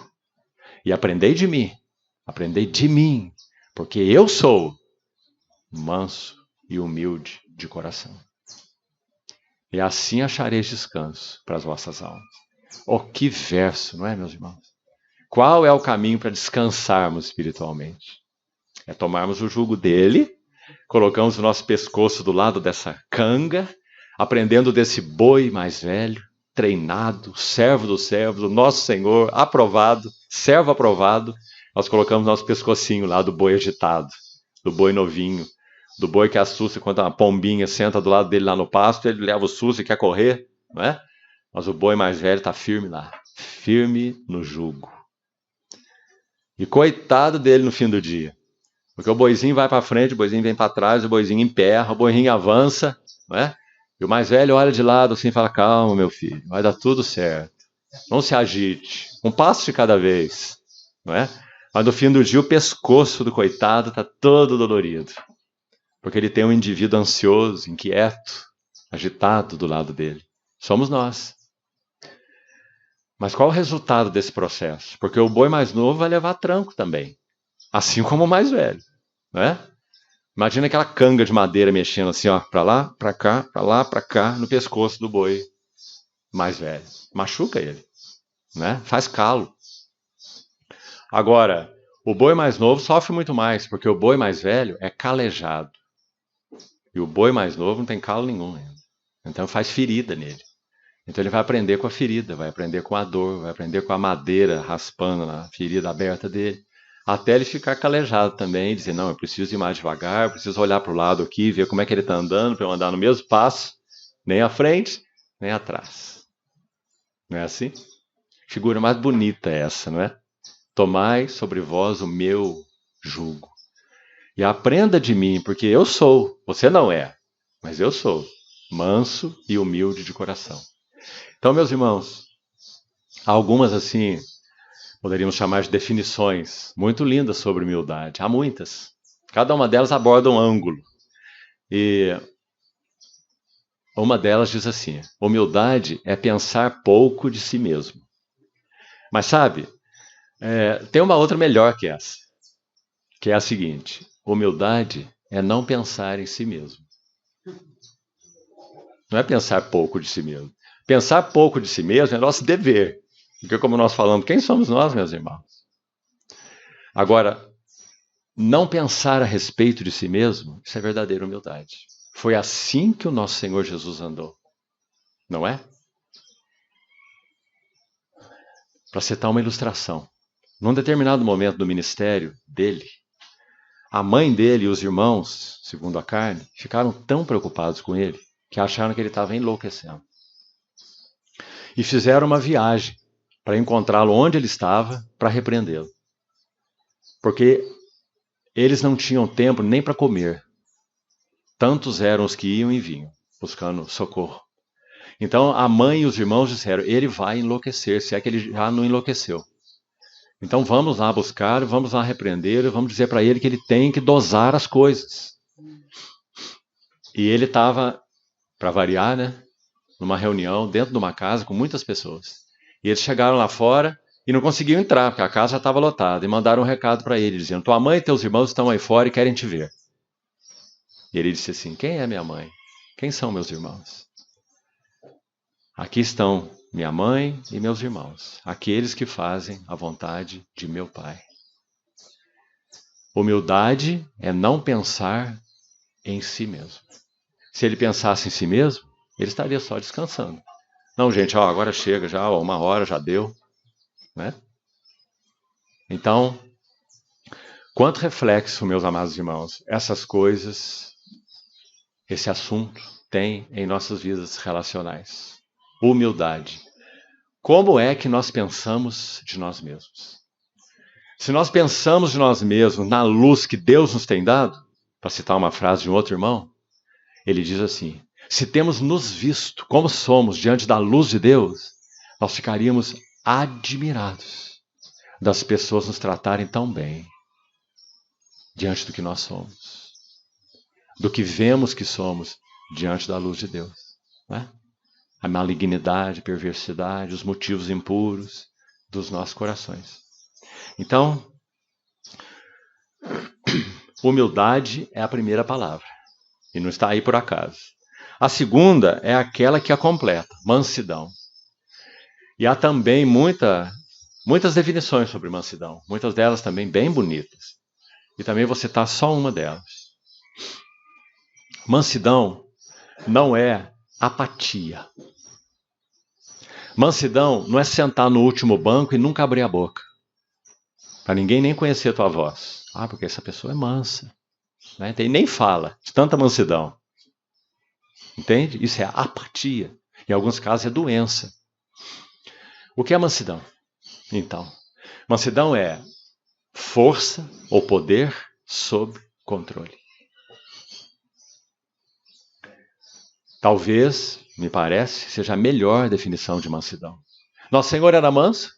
E aprendei de mim, porque eu sou manso e humilde de coração. E assim achareis descanso para as vossas almas. Oh, que verso, não é, meus irmãos? Qual é o caminho para descansarmos espiritualmente? É tomarmos o jugo dele, colocamos o nosso pescoço do lado dessa canga, aprendendo desse boi mais velho, treinado, servo dos servos, o nosso Senhor, aprovado, servo aprovado. Nós colocamos nosso pescocinho lá do boi agitado, do boi novinho, do boi que assusta quando uma pombinha senta do lado dele lá no pasto, ele leva o susto e quer correr, não é? Mas o boi mais velho está firme lá, firme no jugo. E coitado dele no fim do dia. Porque o boizinho vai para frente, o boizinho vem para trás, o boizinho emperra, o boizinho avança, não é? E o mais velho olha de lado assim e fala, calma, meu filho, vai dar tudo certo. Não se agite, um passo de cada vez, não é? Mas no fim do dia o pescoço do coitado está todo dolorido. Porque ele tem um indivíduo ansioso, inquieto, agitado do lado dele. Somos nós. Mas qual o resultado desse processo? Porque o boi mais novo vai levar tranco também. Assim como o mais velho. Não é? Imagina aquela canga de madeira mexendo assim, ó, para lá, para cá, no pescoço do boi mais velho. Machuca ele. Né? Faz calo. Agora, o boi mais novo sofre muito mais, porque o boi mais velho é calejado. E o boi mais novo não tem calo nenhum ainda. Então faz ferida nele. Então ele vai aprender com a ferida, vai aprender com a dor, vai aprender com a madeira raspando na ferida aberta dele, até ele ficar calejado também e dizer, não, eu preciso ir mais devagar, eu preciso olhar para o lado aqui, ver como é que ele está andando, para eu andar no mesmo passo, nem à frente, nem atrás. Não é assim? Figura mais bonita essa, não é? Tomai sobre vós o meu jugo. E aprenda de mim, porque eu sou, você não é, mas eu sou, manso e humilde de coração. Então, meus irmãos, há algumas assim, poderíamos chamar de definições muito lindas sobre humildade. Há muitas. Cada uma delas aborda um ângulo. E uma delas diz assim, humildade é pensar pouco de si mesmo. Mas sabe, tem uma outra melhor que essa, que é a seguinte, humildade é não pensar em si mesmo. Não é pensar pouco de si mesmo. Pensar pouco de si mesmo é nosso dever. Porque como nós falamos, quem somos nós, meus irmãos? Agora, não pensar a respeito de si mesmo, isso é verdadeira humildade. Foi assim que o nosso Senhor Jesus andou. Não é? Para citar uma ilustração. Num determinado momento do ministério dele, a mãe dele e os irmãos, segundo a carne, ficaram tão preocupados com ele que acharam que ele estava enlouquecendo. E fizeram uma viagem para encontrá-lo onde ele estava, para repreendê-lo. Porque eles não tinham tempo nem para comer. Tantos eram os que iam e vinham, buscando socorro. Então a mãe e os irmãos disseram, ele vai enlouquecer, se é que ele já não enlouqueceu. Então vamos lá buscar, vamos lá repreender, vamos dizer para ele que ele tem que dosar as coisas. E ele estava, para variar, né, numa reunião dentro de uma casa com muitas pessoas. E eles chegaram lá fora e não conseguiam entrar, porque a casa já estava lotada. E mandaram um recado para ele, dizendo, tua mãe e teus irmãos estão aí fora e querem te ver. E ele disse assim, quem é minha mãe? Quem são meus irmãos? Aqui estão minha mãe e meus irmãos, aqueles que fazem a vontade de meu Pai. Humildade é não pensar em si mesmo. Se ele pensasse em si mesmo, ele estaria só descansando. Não, gente, agora chega, já 1 hora já deu. Né? Então, quanto reflexo, meus amados irmãos, essas coisas, esse assunto tem em nossas vidas relacionais. Humildade. Como é que nós pensamos de nós mesmos? Se nós pensamos de nós mesmos na luz que Deus nos tem dado, para citar uma frase de um outro irmão, ele diz assim, se temos nos visto como somos diante da luz de Deus, nós ficaríamos admirados das pessoas nos tratarem tão bem diante do que nós somos, do que vemos que somos diante da luz de Deus. Né? A malignidade, a perversidade, os motivos impuros dos nossos corações. Então, humildade é a primeira palavra, e não está aí por acaso. A segunda é aquela que a completa, mansidão. E há também muitas definições sobre mansidão, muitas delas também bem bonitas. E também vou citar só uma delas. Mansidão não é apatia. Mansidão não é sentar no último banco e nunca abrir a boca. Para ninguém nem conhecer a tua voz. Ah, porque essa pessoa é mansa. Né? E nem fala de tanta mansidão. Entende? Isso é apatia. Em alguns casos é doença. O que é mansidão? Então, mansidão é força ou poder sob controle. Talvez, me parece, seja a melhor definição de mansidão. Nosso Senhor era manso?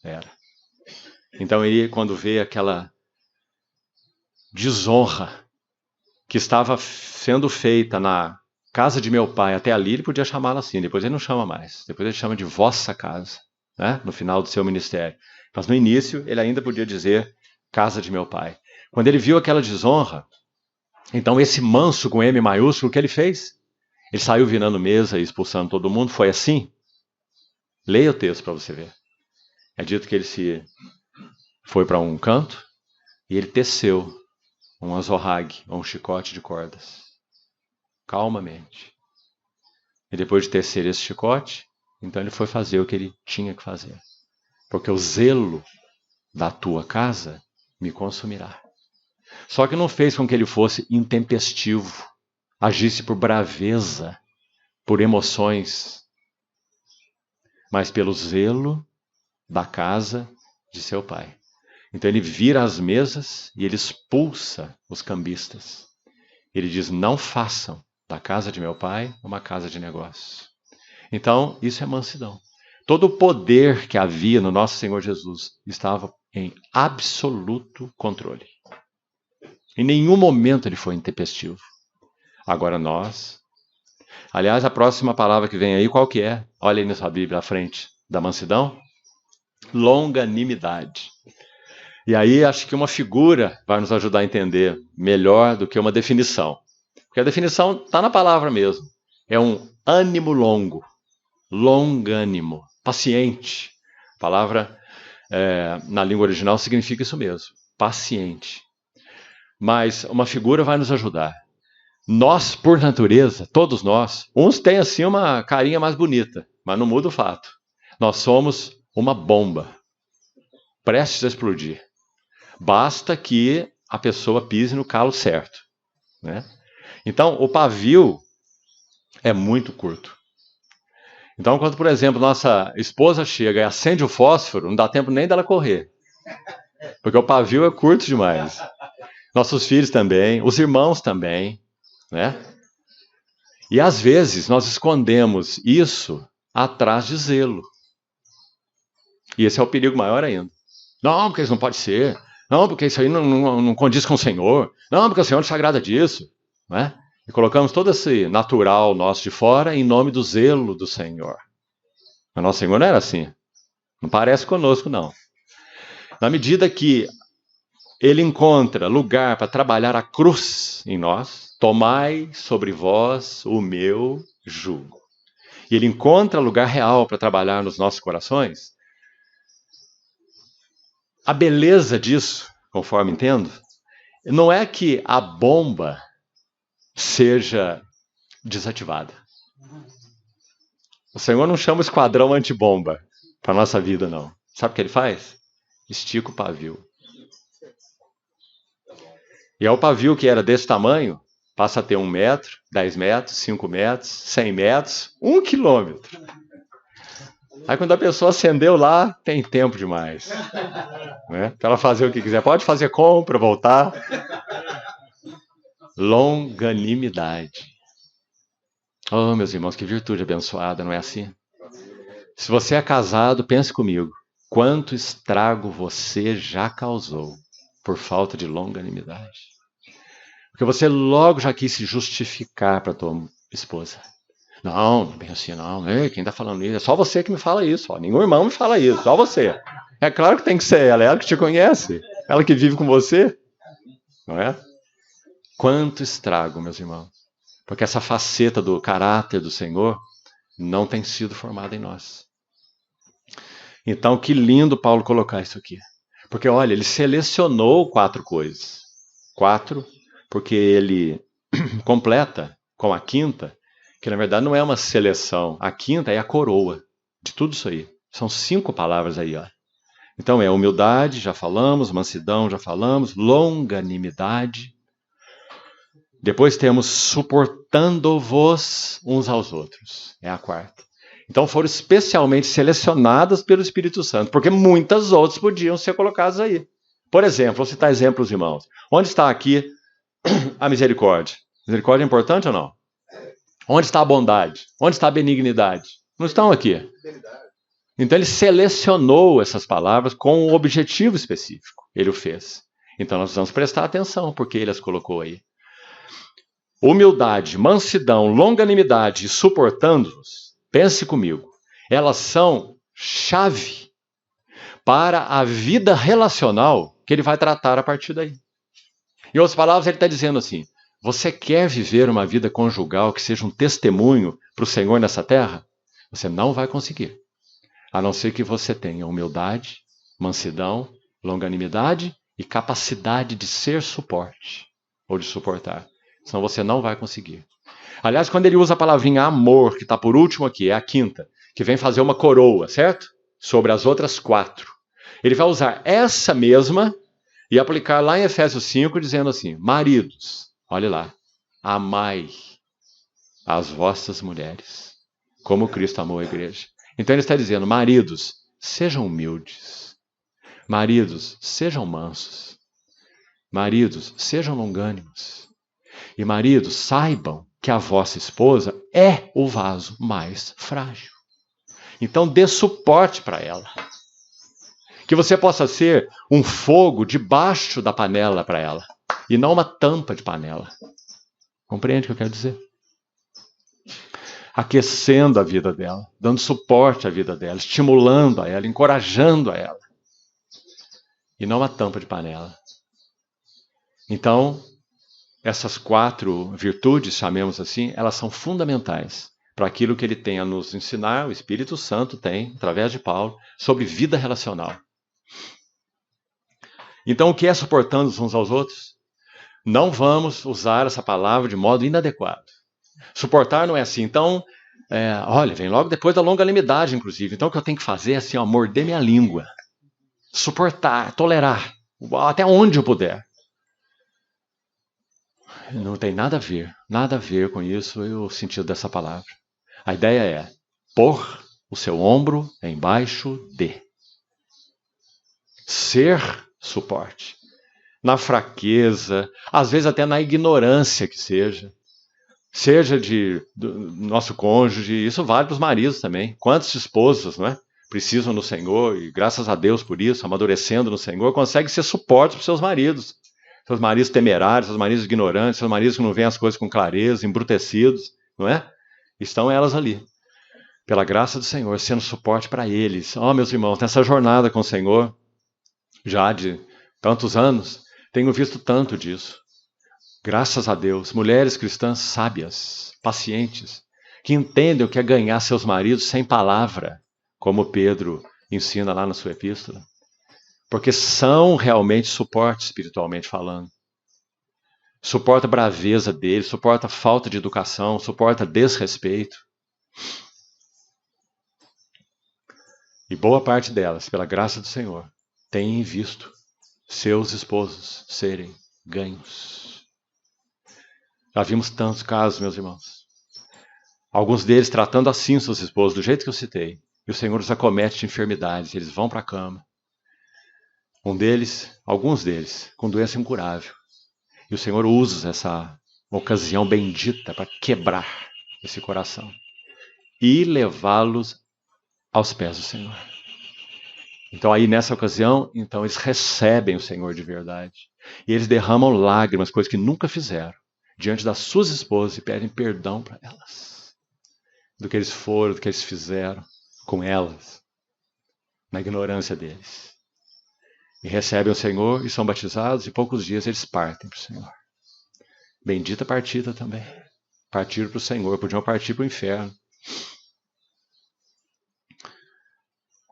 Era. Então ele, quando vê aquela desonra que estava sendo feita na casa de meu pai até ali, ele podia chamá-la assim, depois ele não chama mais. Depois ele chama de vossa casa, né? No final do seu ministério. Mas no início ele ainda podia dizer casa de meu pai. Quando ele viu aquela desonra, então esse manso com M maiúsculo, o que ele fez? Ele saiu virando mesa e expulsando todo mundo. Foi assim? Leia o texto para você ver. É dito que ele se foi para um canto e ele teceu um azorrague, um chicote de cordas. Calmamente. E depois de tecer esse chicote, então ele foi fazer o que ele tinha que fazer. Porque o zelo da tua casa me consumirá. Só que não fez com que ele fosse intempestivo, agisse por braveza, por emoções, mas pelo zelo da casa de seu pai. Então ele vira as mesas e ele expulsa os cambistas. Ele diz, não façam da casa de meu pai uma casa de negócios. Então, isso é mansidão. Todo o poder que havia no nosso Senhor Jesus estava em absoluto controle. Em nenhum momento ele foi intempestivo. Agora nós... Aliás, a próxima palavra que vem aí, qual que é? Olha aí na sua Bíblia à frente da mansidão. Longanimidade. E aí acho que uma figura vai nos ajudar a entender melhor do que uma definição. Porque a definição está na palavra mesmo. É um ânimo longo. Longânimo. Paciente. A palavra na língua original significa isso mesmo. Paciente. Mas uma figura vai nos ajudar. Nós, por natureza, todos nós, uns têm assim uma carinha mais bonita, mas não muda o fato. Nós somos uma bomba, prestes a explodir. Basta que a pessoa pise no calo certo, né? Então, o pavio é muito curto. Então, quando, por exemplo, nossa esposa chega e acende o fósforo, não dá tempo nem dela correr. Porque o pavio é curto demais. Nossos filhos também, os irmãos também, né? E às vezes nós escondemos isso atrás de zelo. E esse é o perigo maior ainda. Não, porque isso não pode ser. Não, porque isso aí não condiz com o Senhor. Não, porque o Senhor não se agrada disso. Né? E colocamos todo esse natural nosso de fora em nome do zelo do Senhor. Mas nosso Senhor não era assim. Não parece conosco, não. Na medida que Ele encontra lugar para trabalhar a cruz em nós, tomai sobre vós o meu jugo. E Ele encontra lugar real para trabalhar nos nossos corações. A beleza disso, conforme entendo, não é que a bomba seja desativada. O Senhor não chama o esquadrão antibomba para a nossa vida, não. Sabe o que Ele faz? Estica o pavio. E é o pavio que era desse tamanho, passa a ter 1 metro, 10 metros, 5 metros, 100 metros, 1 quilômetro. Aí quando a pessoa acendeu lá, tem tempo demais. Né? Para ela fazer o que quiser. Pode fazer compra, voltar. Longanimidade. Oh, meus irmãos, que virtude abençoada, não é assim? Se você é casado, pense comigo. Quanto estrago você já causou por falta de longanimidade? Porque você logo já quis se justificar para a tua esposa. Não, não é bem assim não. Ei, quem está falando isso? É só você que me fala isso. Ó. Nenhum irmão me fala isso, só você. É claro que tem que ser ela, é ela que te conhece. Ela que vive com você. Não é? Quanto estrago, meus irmãos. Porque essa faceta do caráter do Senhor não tem sido formada em nós. Então, que lindo Paulo colocar isso aqui. Porque, olha, ele selecionou 4 coisas. 4, porque ele completa com a quinta, que na verdade não é uma seleção. A quinta é a coroa de tudo isso aí. São 5 palavras aí, ó. Então é humildade, já falamos, mansidão, já falamos, longanimidade. Depois temos suportando-vos uns aos outros. É a 4ª. Então foram especialmente selecionadas pelo Espírito Santo, porque muitas outras podiam ser colocadas aí. Por exemplo, vou citar exemplos, irmãos. Onde está aqui a misericórdia? Misericórdia é importante ou não? Onde está a bondade? Onde está a benignidade? Não estão aqui. Então ele selecionou essas palavras com um objetivo específico. Ele o fez. Então nós precisamos prestar atenção, porque ele as colocou aí. Humildade, mansidão, longanimidade e suportando-os, pense comigo, elas são chave para a vida relacional que ele vai tratar a partir daí. Em outras palavras, ele está dizendo assim, você quer viver uma vida conjugal que seja um testemunho para o Senhor nessa terra? Você não vai conseguir. A não ser que você tenha humildade, mansidão, longanimidade e capacidade de ser suporte ou de suportar. Senão você não vai conseguir. Aliás, quando ele usa a palavrinha amor, que está por último aqui, é a quinta, que vem fazer uma coroa, certo? Sobre as outras 4. Ele vai usar essa mesma e aplicar lá em Efésios 5, dizendo assim, maridos, olha lá, amai as vossas mulheres, como Cristo amou a igreja. Então ele está dizendo, maridos, sejam humildes. Maridos, sejam mansos. Maridos, sejam longânimos. E maridos, saibam que a vossa esposa é o vaso mais frágil. Então dê suporte para ela. Que você possa ser um fogo debaixo da panela para ela. E não uma tampa de panela. Compreende o que eu quero dizer? Aquecendo a vida dela, dando suporte à vida dela, estimulando a ela, encorajando a ela. E não uma tampa de panela. Então, essas 4 virtudes, chamemos assim, elas são fundamentais para aquilo que ele tem a nos ensinar, o Espírito Santo tem, através de Paulo, sobre vida relacional. Então, o que é suportando uns aos outros? Não vamos usar essa palavra de modo inadequado. Suportar não é assim. Então, olha, vem logo depois da longanimidade, inclusive. Então, o que eu tenho que fazer é assim, ó, morder minha língua. Suportar, tolerar, até onde eu puder. Não tem nada a ver com isso e o sentido dessa palavra. A ideia é pôr o seu ombro embaixo de. Ser suporte. Na fraqueza, às vezes até na ignorância que seja. Seja do nosso cônjuge, isso vale para os maridos também. Quantos esposos, não é? Precisam no Senhor e graças a Deus por isso, amadurecendo no Senhor, conseguem ser suporte para os seus maridos. Seus maridos temerários, seus maridos ignorantes, seus maridos que não veem as coisas com clareza, embrutecidos, não é? Estão elas ali. Pela graça do Senhor, sendo suporte para eles. Meus irmãos, nessa jornada com o Senhor, já de tantos anos, tenho visto tanto disso. Graças a Deus, mulheres cristãs sábias, pacientes, que entendem o que é ganhar seus maridos sem palavra, como Pedro ensina lá na sua epístola. Porque são realmente suporte espiritualmente falando. Suporta a braveza deles, suporta a falta de educação, suporta desrespeito. E boa parte delas, pela graça do Senhor, têm visto seus esposos serem ganhos. Já vimos tantos casos, meus irmãos. Alguns deles tratando assim seus esposos, do jeito que eu citei. E o Senhor os acomete de enfermidades, eles vão para a cama. Alguns deles, com doença incurável. E o Senhor usa essa ocasião bendita para quebrar esse coração e levá-los aos pés do Senhor. Então aí nessa ocasião, eles recebem o Senhor de verdade. E eles derramam lágrimas, coisas que nunca fizeram, diante das suas esposas e pedem perdão para elas. Do que eles foram, do que eles fizeram com elas, na ignorância deles. E recebem o Senhor e são batizados, e poucos dias eles partem para o Senhor. Bendita partida também. Partiram para o Senhor, podiam partir para o inferno.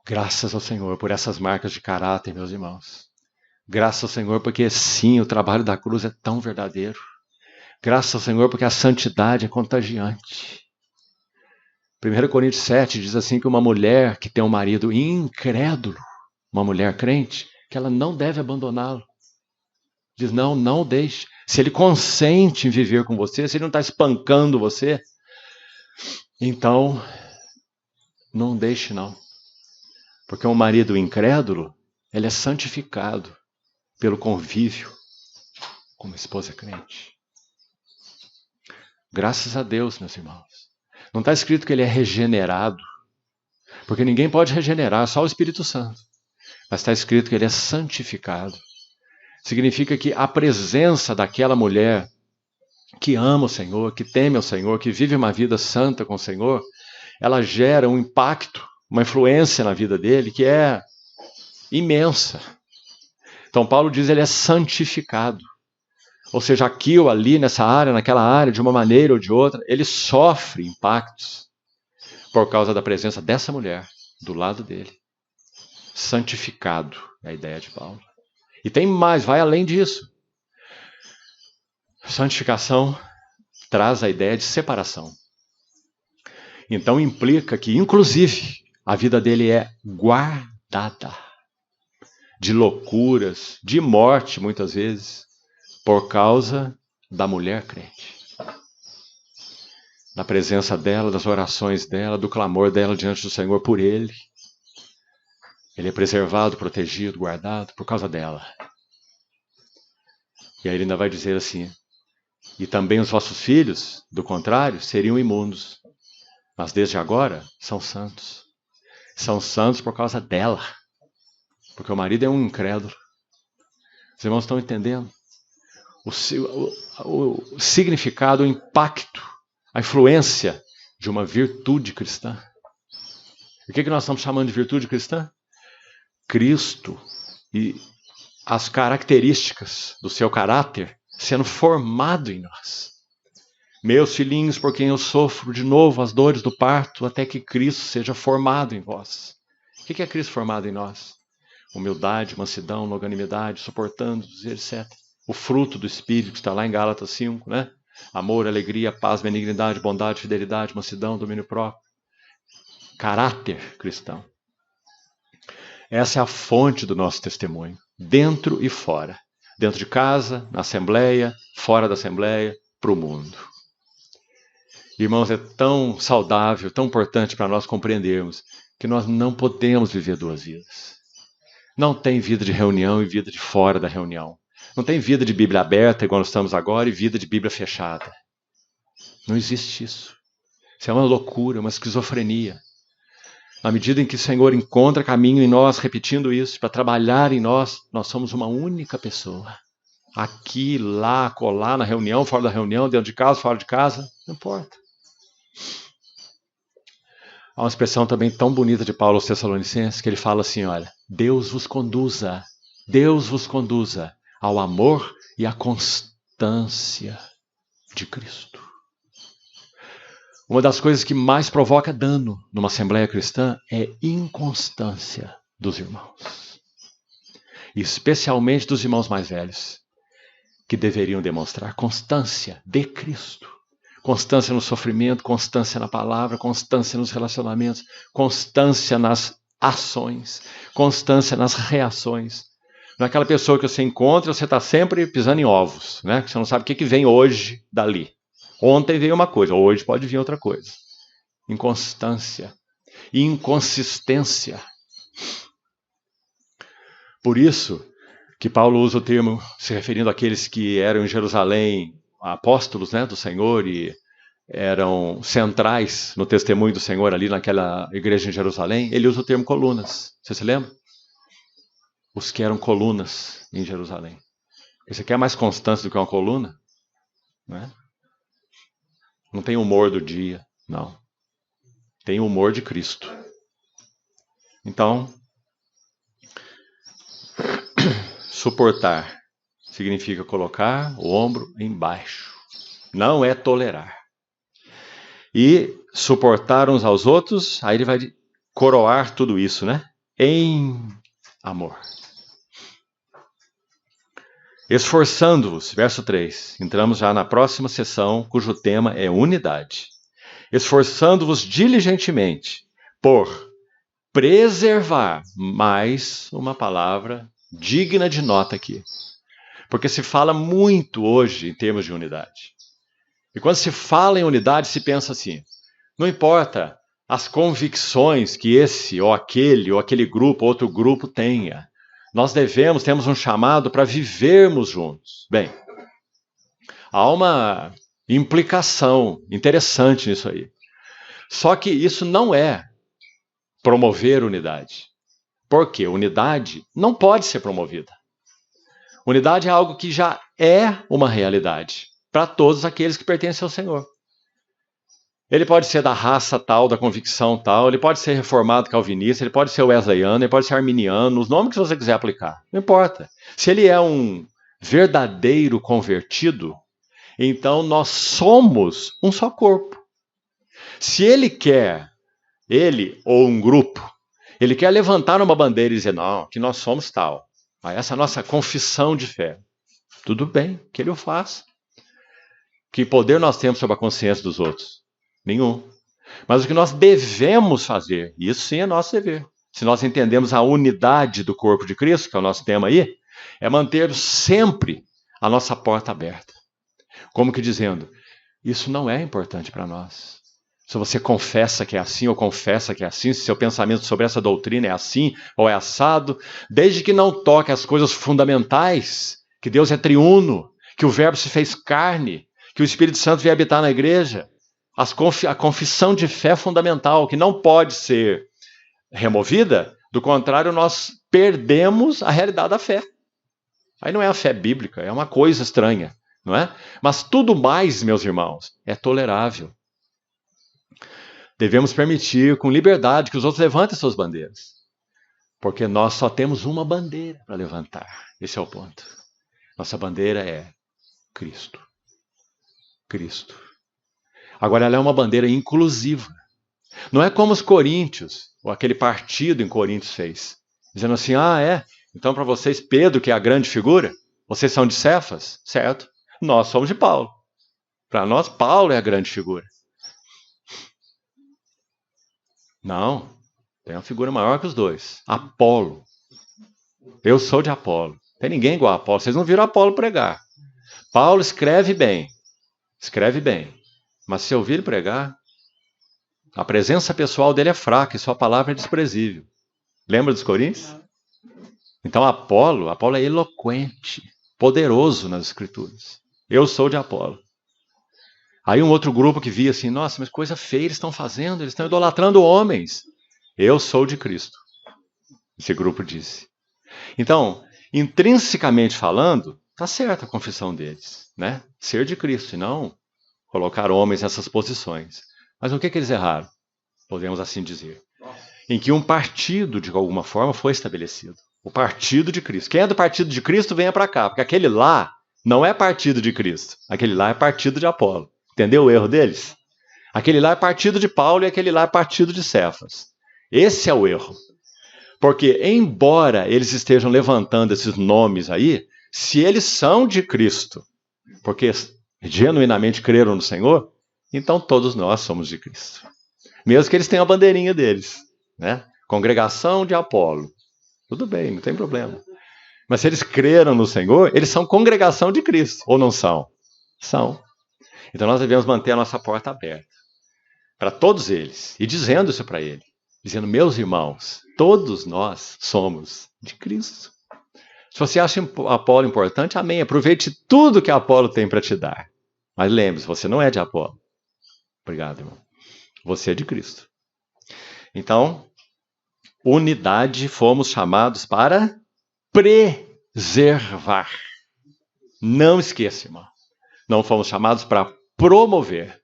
Graças ao Senhor por essas marcas de caráter, meus irmãos. Graças ao Senhor porque sim, o trabalho da cruz é tão verdadeiro. Graças ao Senhor porque a santidade é contagiante. 1 Coríntios 7 diz assim que uma mulher que tem um marido incrédulo, uma mulher crente, que ela não deve abandoná-lo. Diz, não deixe. Se ele consente em viver com você, se ele não está espancando você, então Não deixe, não. Porque um marido incrédulo, ele é santificado pelo convívio com uma esposa crente. Graças a Deus, meus irmãos. Não está escrito que ele é regenerado, porque ninguém pode regenerar, só o Espírito Santo. Mas está escrito que ele é santificado. Significa que a presença daquela mulher que ama o Senhor, que teme ao Senhor, que vive uma vida santa com o Senhor, ela gera um impacto, uma influência na vida dele que é imensa. Então Paulo diz que ele é santificado. Ou seja, aqui ou ali, nessa área, naquela área, de uma maneira ou de outra, ele sofre impactos por causa da presença dessa mulher do lado dele. Santificado é a ideia de Paulo. E tem mais, vai além disso. Santificação traz a ideia de separação. Então implica que, inclusive, a vida dele é guardada de loucuras, de morte, muitas vezes, por causa da mulher crente. Da presença dela, das orações dela, do clamor dela diante do Senhor por ele. Ele é preservado, protegido, guardado por causa dela. E aí ele ainda vai dizer assim: e também os vossos filhos, do contrário, seriam imundos. Mas desde agora são santos. São santos por causa dela. Porque o marido é um incrédulo. Os irmãos estão entendendo? O significado, o impacto, a influência de uma virtude cristã. O que nós estamos chamando de virtude cristã? Cristo e as características do seu caráter sendo formado em nós. Meus filhinhos, por quem eu sofro de novo as dores do parto, até que Cristo seja formado em vós. O que é Cristo formado em nós? Humildade, mansidão, longanimidade, suportando, etc. O fruto do Espírito, que está lá em Gálatas 5, né? Amor, alegria, paz, benignidade, bondade, fidelidade, mansidão, domínio próprio. Caráter cristão. Essa é a fonte do nosso testemunho, dentro e fora. Dentro de casa, na Assembleia, fora da Assembleia, para o mundo. Irmãos, é tão saudável, tão importante para nós compreendermos que nós não podemos viver duas vidas. Não tem vida de reunião e vida de fora da reunião. Não tem vida de Bíblia aberta, igual nós estamos agora, e vida de Bíblia fechada. Não existe isso. Isso é uma loucura, uma esquizofrenia. Na medida em que o Senhor encontra caminho em nós, repetindo isso, para trabalhar em nós, nós somos uma única pessoa. Aqui, lá, colar, na reunião, fora da reunião, dentro de casa, fora de casa, não importa. Há uma expressão também tão bonita de Paulo aos Tessalonicenses, que ele fala assim, olha, Deus vos conduza ao amor e à constância de Cristo. Uma das coisas que mais provoca dano numa assembleia cristã é inconstância dos irmãos. Especialmente dos irmãos mais velhos, que deveriam demonstrar constância de Cristo. Constância no sofrimento, constância na palavra, constância nos relacionamentos, constância nas ações, constância nas reações. Não é aquela pessoa que você encontra e você está sempre pisando em ovos, né? Você não sabe o que vem hoje dali. Ontem veio uma coisa, hoje pode vir outra coisa. Inconstância, inconsistência. Por isso que Paulo usa o termo se referindo àqueles que eram em Jerusalém, apóstolos, né, do Senhor e eram centrais no testemunho do Senhor ali naquela igreja em Jerusalém. Ele usa o termo colunas. Você se lembra? Os que eram colunas em Jerusalém. Você quer mais constância do que uma coluna? Né? Não tem humor do dia, não. Tem humor de Cristo. Então, suportar significa colocar o ombro embaixo. Não é tolerar. E suportar uns aos outros, aí ele vai coroar tudo isso, né? Em amor. Esforçando-vos, verso 3. Entramos já na próxima sessão, cujo tema é unidade. Esforçando-vos diligentemente por preservar, mais uma palavra digna de nota aqui. Porque se fala muito hoje em termos de unidade. E quando se fala em unidade, se pensa assim, não importa as convicções que esse ou aquele grupo, outro grupo tenha. Nós temos um chamado para vivermos juntos. Bem, há uma implicação interessante nisso aí. Só que isso não é promover unidade. Por quê? Unidade não pode ser promovida. Unidade é algo que já é uma realidade para todos aqueles que pertencem ao Senhor. Ele pode ser da raça tal, da convicção tal, ele pode ser reformado calvinista, ele pode ser wesleyano, ele pode ser arminiano, os nomes que você quiser aplicar, não importa. Se ele é um verdadeiro convertido, então nós somos um só corpo. Se ele ou um grupo, ele quer levantar uma bandeira e dizer, não, que nós somos tal, essa é a nossa confissão de fé. Tudo bem, que ele o faça. Que poder nós temos sobre a consciência dos outros? Nenhum. Mas o que nós devemos fazer, isso sim é nosso dever. Se nós entendemos a unidade do corpo de Cristo, que é o nosso tema aí, é manter sempre a nossa porta aberta. Como que dizendo, isso não é importante para nós. Se você confessa que é assim ou confessa que é assim, se seu pensamento sobre essa doutrina é assim ou é assado, desde que não toque as coisas fundamentais, que Deus é triuno, que o Verbo se fez carne, que o Espírito Santo veio habitar na igreja, a confissão de fé fundamental, que não pode ser removida, do contrário, nós perdemos a realidade da fé. Aí não é a fé bíblica, é uma coisa estranha, não é? Mas tudo mais, meus irmãos, é tolerável. Devemos permitir com liberdade que os outros levantem suas bandeiras. Porque nós só temos uma bandeira para levantar. Esse é o ponto. Nossa bandeira é Cristo. Cristo. Agora, ela é uma bandeira inclusiva. Não é como os coríntios, ou aquele partido em Coríntios fez. Dizendo assim, então para vocês Pedro, que é a grande figura, vocês são de Cefas, certo? Nós somos de Paulo. Para nós, Paulo é a grande figura. Não, tem uma figura maior que os dois. Apolo. Eu sou de Apolo. Tem ninguém igual a Apolo. Vocês não viram Apolo pregar. Paulo escreve bem. Mas se ouvir ele pregar, a presença pessoal dele é fraca e sua palavra é desprezível. Lembra dos Coríntios? Então Apolo é eloquente, poderoso nas Escrituras. Eu sou de Apolo. Aí um outro grupo que via assim, nossa, mas coisa feia eles estão fazendo, eles estão idolatrando homens. Eu sou de Cristo. Esse grupo disse. Então, intrinsecamente falando, está certa a confissão deles, né? Ser de Cristo, e não colocar homens nessas posições. Mas o que eles erraram? Podemos assim dizer. Em que um partido, de alguma forma, foi estabelecido. O partido de Cristo. Quem é do partido de Cristo, venha para cá, porque aquele lá não é partido de Cristo. Aquele lá é partido de Apolo. Entendeu o erro deles? Aquele lá é partido de Paulo e aquele lá é partido de Cefas. Esse é o erro. Porque, embora eles estejam levantando esses nomes aí, se eles são de Cristo, porque genuinamente creram no Senhor, então todos nós somos de Cristo. Mesmo que eles tenham a bandeirinha deles, né? Congregação de Apolo. Tudo bem, não tem problema. Mas se eles creram no Senhor, eles são congregação de Cristo, ou não são? São. Então nós devemos manter a nossa porta aberta para todos eles, e dizendo isso para ele, dizendo, meus irmãos, todos nós somos de Cristo. Se você acha Apolo importante, amém, aproveite tudo que Apolo tem para te dar. Mas lembre-se, você não é de Apolo. Obrigado, irmão. Você é de Cristo. Então, unidade fomos chamados para preservar. Não esqueça, irmão. Não fomos chamados para promover.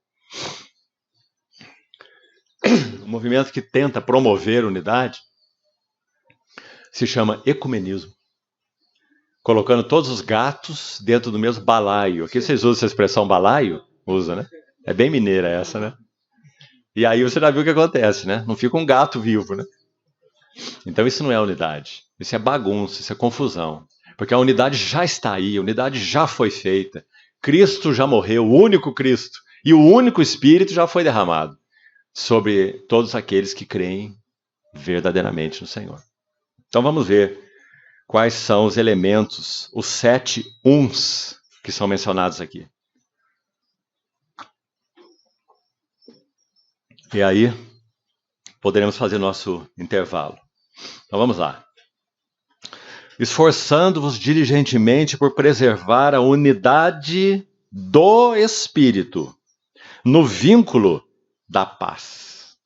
O movimento que tenta promover unidade se chama ecumenismo. Colocando todos os gatos dentro do mesmo balaio. Aqui vocês usam essa expressão balaio? Usa, né? É bem mineira essa, né? E aí você já viu o que acontece, né? Não fica um gato vivo, né? Então isso não é unidade. Isso é bagunça, isso é confusão. Porque a unidade já está aí, a unidade já foi feita. Cristo já morreu, o único Cristo. E o único Espírito já foi derramado sobre todos aqueles que creem verdadeiramente no Senhor. Então vamos ver quais são os elementos, os 7 uns que são mencionados aqui. E aí, poderemos fazer nosso intervalo. Então vamos lá. Esforçando-vos diligentemente por preservar a unidade do Espírito, no vínculo da paz.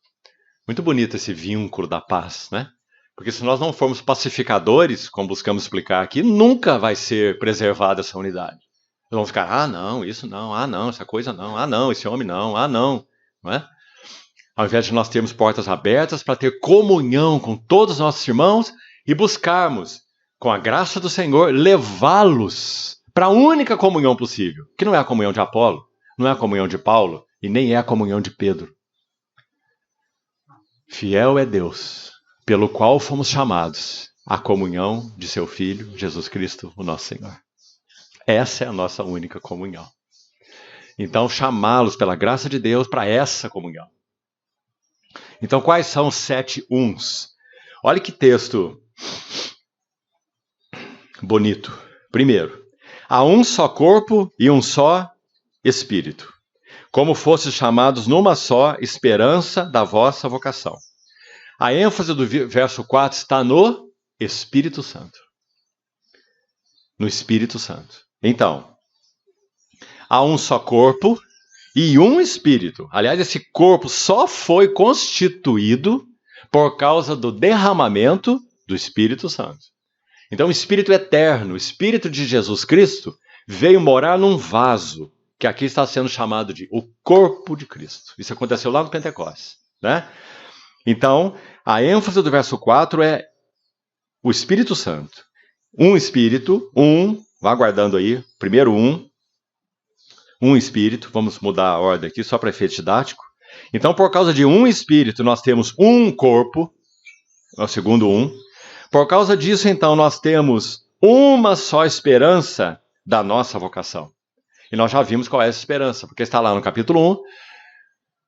Muito bonito esse vínculo da paz, né? Porque se nós não formos pacificadores, como buscamos explicar aqui, nunca vai ser preservada essa unidade. Nós vamos ficar, ah não, isso não, ah não, essa coisa não, ah não, esse homem não, ah não, não é? Ao invés de nós termos portas abertas para ter comunhão com todos os nossos irmãos e buscarmos, com a graça do Senhor, levá-los para a única comunhão possível, que não é a comunhão de Apolo, não é a comunhão de Paulo e nem é a comunhão de Pedro. Fiel é Deus, pelo qual fomos chamados à comunhão de seu Filho, Jesus Cristo, o nosso Senhor. Essa é a nossa única comunhão. Então, chamá-los pela graça de Deus para essa comunhão. Então, quais são os 7 uns? Olha que texto bonito. Primeiro, há um só corpo e um só Espírito, como fostes chamados numa só esperança da vossa vocação. A ênfase do verso 4 está no Espírito Santo. No Espírito Santo. Então, há um só corpo e um Espírito. Aliás, esse corpo só foi constituído por causa do derramamento do Espírito Santo. Então, o Espírito eterno, o Espírito de Jesus Cristo, veio morar num vaso, que aqui está sendo chamado de o corpo de Cristo. Isso aconteceu lá no Pentecostes, né? Então, a ênfase do verso 4 é o Espírito Santo. Um Espírito, vá guardando aí, primeiro um Espírito, vamos mudar a ordem aqui só para efeito didático. Então, por causa de um Espírito, nós temos um corpo, o segundo Por causa disso, então, nós temos uma só esperança da nossa vocação. E nós já vimos qual é essa esperança, porque está lá no capítulo 1,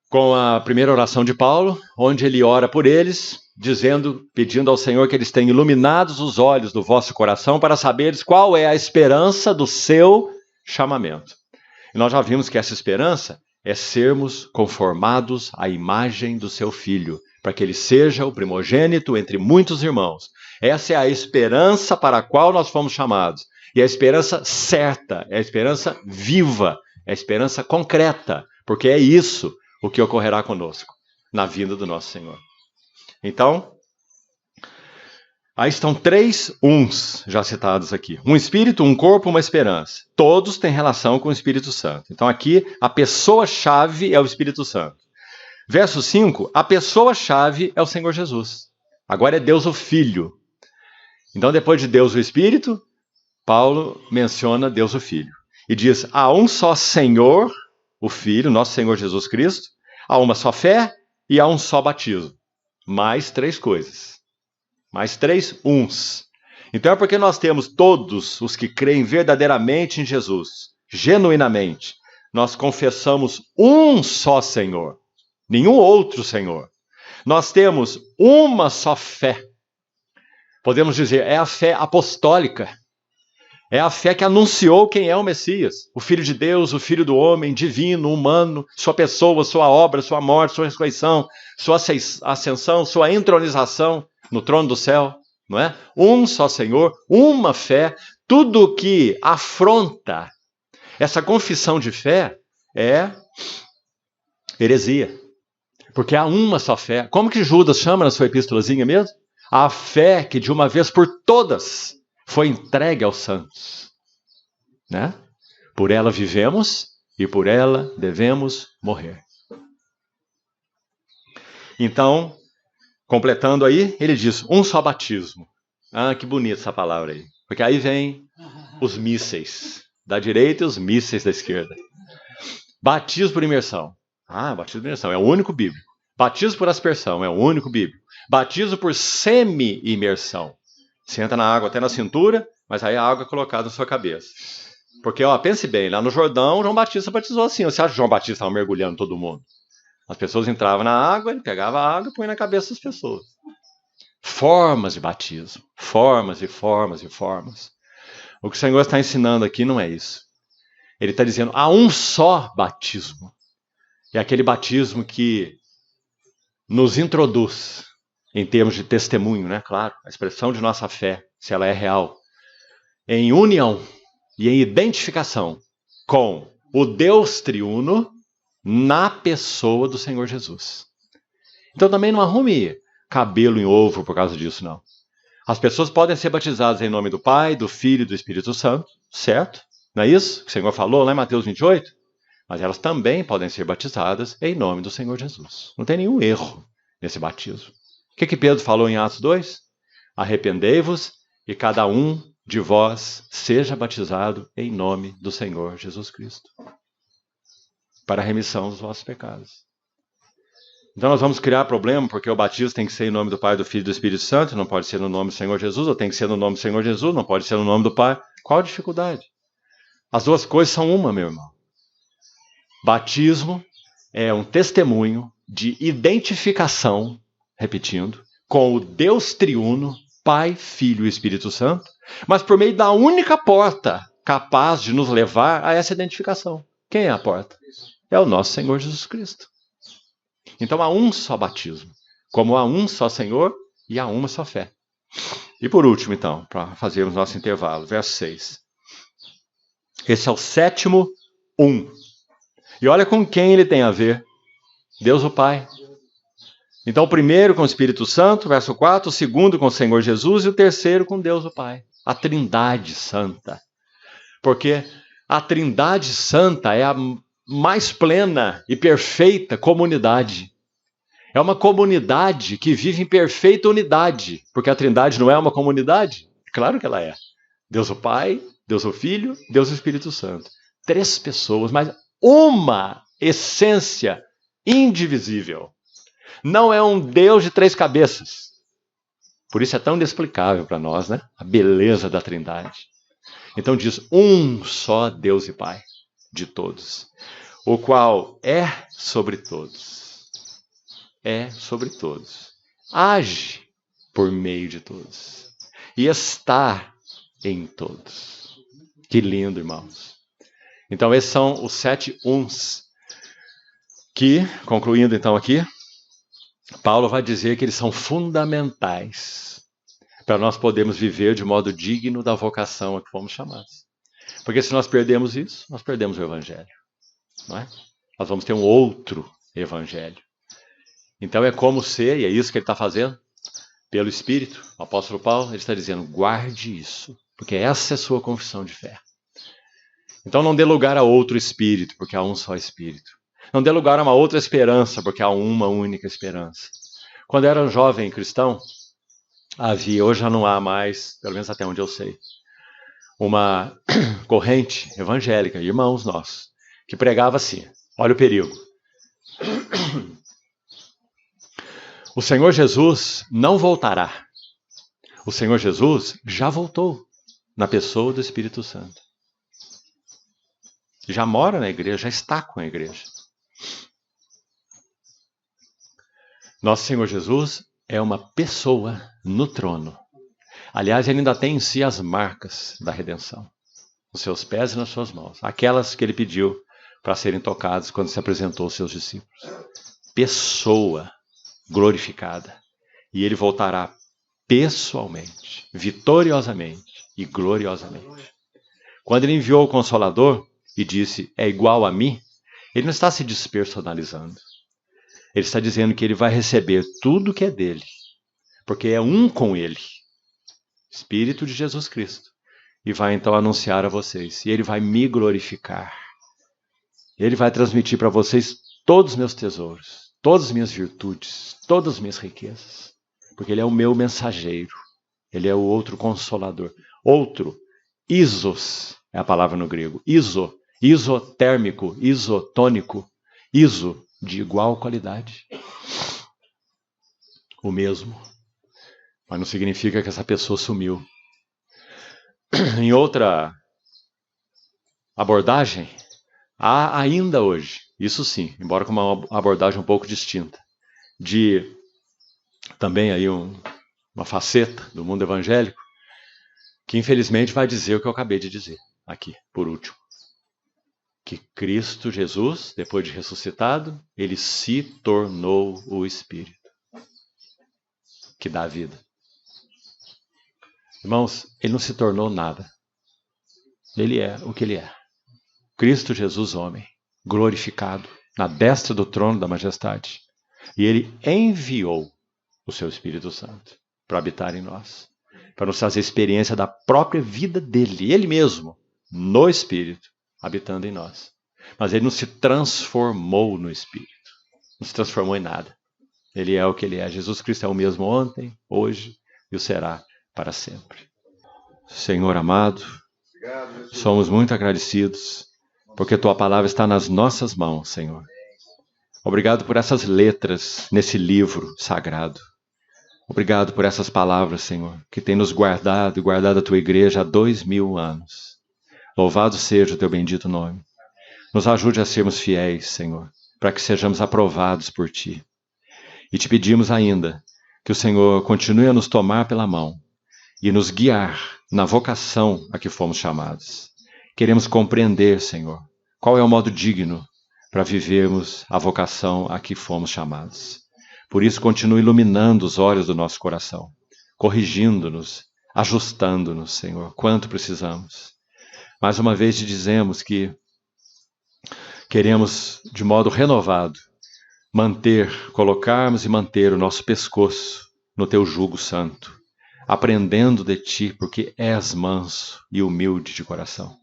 com a primeira oração de Paulo, onde ele ora por eles, pedindo ao Senhor que eles tenham iluminados os olhos do vosso coração para saberes qual é a esperança do seu chamamento. E nós já vimos que essa esperança é sermos conformados à imagem do seu Filho, para que ele seja o primogênito entre muitos irmãos. Essa é a esperança para a qual nós fomos chamados. E a esperança certa, é a esperança viva, é a esperança concreta, porque é isso o que ocorrerá conosco na vinda do nosso Senhor. Então, aí estão 3 uns já citados aqui. Um Espírito, um corpo, uma esperança. Todos têm relação com o Espírito Santo. Então aqui, a pessoa-chave é o Espírito Santo. Verso 5, a pessoa-chave é o Senhor Jesus. Agora é Deus o Filho. Então, depois de Deus o Espírito, Paulo menciona Deus o Filho. E diz, há um só Senhor, o Filho, nosso Senhor Jesus Cristo, há uma só fé e há um só batismo. Mais 3 coisas. Mais 3 uns. Então é porque nós temos todos os que creem verdadeiramente em Jesus, genuinamente. Nós confessamos um só Senhor, nenhum outro Senhor. Nós temos uma só fé. Podemos dizer, é a fé apostólica. É a fé que anunciou quem é o Messias, o Filho de Deus, o Filho do homem, divino, humano, sua pessoa, sua obra, sua morte, sua ressurreição, sua ascensão, sua entronização no trono do céu, não é? Um só Senhor, uma fé, tudo que afronta essa confissão de fé é heresia, porque há uma só fé. Como que Judas chama na sua epístolazinha mesmo? A fé que de uma vez por todas foi entregue aos santos, né? Por ela vivemos e por ela devemos morrer. Então, completando aí, ele diz, um só batismo. Ah, que bonita essa palavra aí. Porque aí vem os mísseis da direita e os mísseis da esquerda. Batismo por imersão. Ah, batismo por imersão é o único bíblico. Batismo por aspersão é o único bíblico. Batismo por semi-imersão. Você entra na água até na cintura, mas aí a água é colocada na sua cabeça. Porque, pense bem, lá no Jordão, João Batista batizou assim. Você acha que João Batista estava mergulhando todo mundo? As pessoas entravam na água, ele pegava a água e põe na cabeça das pessoas. Formas de batismo. Formas e formas e formas. O que o Senhor está ensinando aqui não é isso. Ele está dizendo, há um só batismo. É aquele batismo que nos introduz, em termos de testemunho, né? Claro, a expressão de nossa fé, se ela é real, em união e em identificação com o Deus triuno na pessoa do Senhor Jesus. Então também não arrume cabelo em ovo por causa disso, não. As pessoas podem ser batizadas em nome do Pai, do Filho e do Espírito Santo, certo? Não é isso que o Senhor falou lá em Mateus 28? Mas elas também podem ser batizadas em nome do Senhor Jesus. Não tem nenhum erro nesse batismo. O que Pedro falou em Atos 2? Arrependei-vos e cada um de vós seja batizado em nome do Senhor Jesus Cristo, para a remissão dos vossos pecados. Então nós vamos criar problema, porque o batismo tem que ser em nome do Pai, do Filho e do Espírito Santo, não pode ser no nome do Senhor Jesus, ou tem que ser no nome do Senhor Jesus, não pode ser no nome do Pai. Qual a dificuldade? As duas coisas são uma, meu irmão. Batismo é um testemunho de identificação, repetindo, com o Deus triuno, Pai, Filho e Espírito Santo, mas por meio da única porta capaz de nos levar a essa identificação. Quem é a porta? É o nosso Senhor Jesus Cristo. Então há um só batismo, como há um só Senhor e há uma só fé. E por último, então, para fazermos nosso intervalo, verso 6. Esse é o sétimo um. E olha com quem ele tem a ver. Deus o Pai. Então o primeiro com o Espírito Santo, verso 4, o segundo com o Senhor Jesus e o terceiro com Deus o Pai. A Trindade Santa. Porque a Trindade Santa é a mais plena e perfeita comunidade. É uma comunidade que vive em perfeita unidade, porque a Trindade não é uma comunidade? Claro que ela é. Deus o Pai, Deus o Filho, Deus o Espírito Santo. 3 pessoas, mas uma essência indivisível. Não é um Deus de 3 cabeças. Por isso é tão inexplicável para nós, né? A beleza da Trindade. Então diz, um só Deus e Pai de todos, o qual é sobre todos. É sobre todos. Age por meio de todos. E está em todos. Que lindo, irmãos. Então esses são os 7 uns. Que, concluindo então aqui, Paulo vai dizer que eles são fundamentais para nós podermos viver de modo digno da vocação a que fomos chamados. Porque se nós perdemos isso, nós perdemos o Evangelho. Não é? Nós vamos ter um outro Evangelho. Então é como ser, e é isso que ele está fazendo, pelo Espírito, o apóstolo Paulo, ele está dizendo, guarde isso, porque essa é a sua confissão de fé. Então não dê lugar a outro Espírito, porque há um só Espírito. Não dê lugar a uma outra esperança, porque há uma única esperança. Quando eu era um jovem cristão, havia, hoje já não há mais, pelo menos até onde eu sei, uma corrente evangélica, irmãos nossos, que pregava assim, olha o perigo. O Senhor Jesus não voltará. O Senhor Jesus já voltou na pessoa do Espírito Santo. Já mora na igreja, já está com a igreja. Nosso Senhor Jesus é uma pessoa no trono. Aliás, ele ainda tem em si as marcas da redenção. Nos seus pés e nas suas mãos. Aquelas que ele pediu para serem tocadas quando se apresentou aos seus discípulos. Pessoa glorificada. E ele voltará pessoalmente, vitoriosamente e gloriosamente. Quando ele enviou o Consolador e disse, é igual a mim, ele não está se despersonalizando. Ele está dizendo que ele vai receber tudo que é dele, porque é um com ele, Espírito de Jesus Cristo, e vai então anunciar a vocês, e ele vai me glorificar. Ele vai transmitir para vocês todos os meus tesouros, todas as minhas virtudes, todas as minhas riquezas, porque ele é o meu mensageiro, ele é o outro consolador. Outro, isos, é a palavra no grego, isotérmico, isotônico, iso, de igual qualidade. O mesmo. Mas não significa que essa pessoa sumiu. Em outra abordagem, há ainda hoje, isso sim, embora com uma abordagem um pouco distinta, de também aí uma faceta do mundo evangélico, que infelizmente vai dizer o que eu acabei de dizer aqui, por último. Que Cristo Jesus, depois de ressuscitado, ele se tornou o Espírito. que dá vida. Irmãos, ele não se tornou nada. Ele é o que ele é. Cristo Jesus, homem, glorificado, na destra do trono da majestade. E ele enviou o seu Espírito Santo para habitar em nós, para nos fazer experiência da própria vida dele, ele mesmo, no Espírito, habitando em nós. Mas ele não se transformou no Espírito, não se transformou em nada. Ele é o que ele é. Jesus Cristo é o mesmo ontem, hoje e o será para sempre. Senhor amado, somos muito agradecidos porque tua palavra está nas nossas mãos, Senhor. Obrigado por essas letras nesse livro sagrado. Obrigado por essas palavras, Senhor, que tem nos guardado e guardado a tua igreja há 2000 anos. Louvado seja o teu bendito nome. Nos ajude a sermos fiéis, Senhor, para que sejamos aprovados por ti. E te pedimos ainda que o Senhor continue a nos tomar pela mão e nos guiar na vocação a que fomos chamados. Queremos compreender, Senhor, qual é o modo digno para vivermos a vocação a que fomos chamados. Por isso, continue iluminando os olhos do nosso coração, corrigindo-nos, ajustando-nos, Senhor, quanto precisamos. Mais uma vez te dizemos que queremos, de modo renovado, colocarmos e manter o nosso pescoço no teu jugo santo, aprendendo de ti, porque és manso e humilde de coração,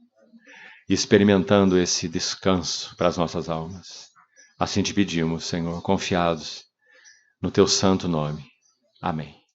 e experimentando esse descanso para as nossas almas. Assim te pedimos, Senhor, confiados no teu santo nome. Amém.